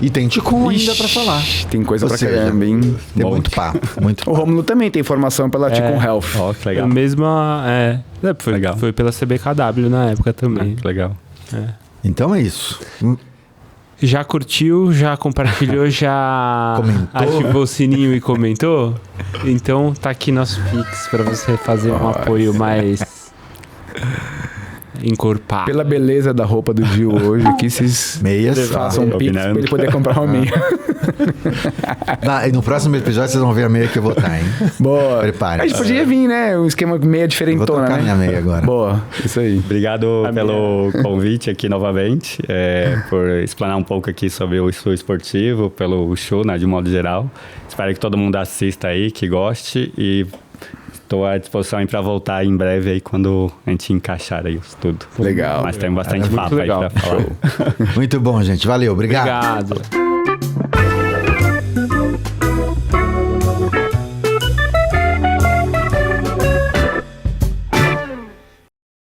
E tem Ticum ainda pra falar. Tem coisa Ou pra seja, caramba, hein? Tem muito papo, muito O papo. Rômulo também tem informação pela Ticum Health. Ó, que A legal. mesma. Legal. Foi pela CBKW na época também. Que legal. Então é isso. Já curtiu, já compartilhou, já Comentou. ativou o sininho e comentou? Então tá aqui nosso Pix pra você fazer um apoio mais encorpado. Pela beleza da roupa do Gil hoje, aqui vocês Meias. façam um pix combinando. pra ele poder comprar uma meia. E no próximo episódio vocês vão ver a meia que eu vou estar, hein? Boa. Prepare. A gente podia vir, né? Um esquema meia Vou diferentona, trocar minha né? meia agora. Boa, isso aí. Obrigado pelo convite aqui novamente, por explanar um pouco aqui sobre o Sul Esportivo, pelo show, né, de modo geral. Espero que todo mundo assista aí, que goste e estou à disposição aí para voltar em breve aí quando a gente encaixar aí isso tudo. Legal. Mas tem bastante Muito papo legal. aí para falar. Muito bom, gente. Valeu. Obrigado. Obrigado.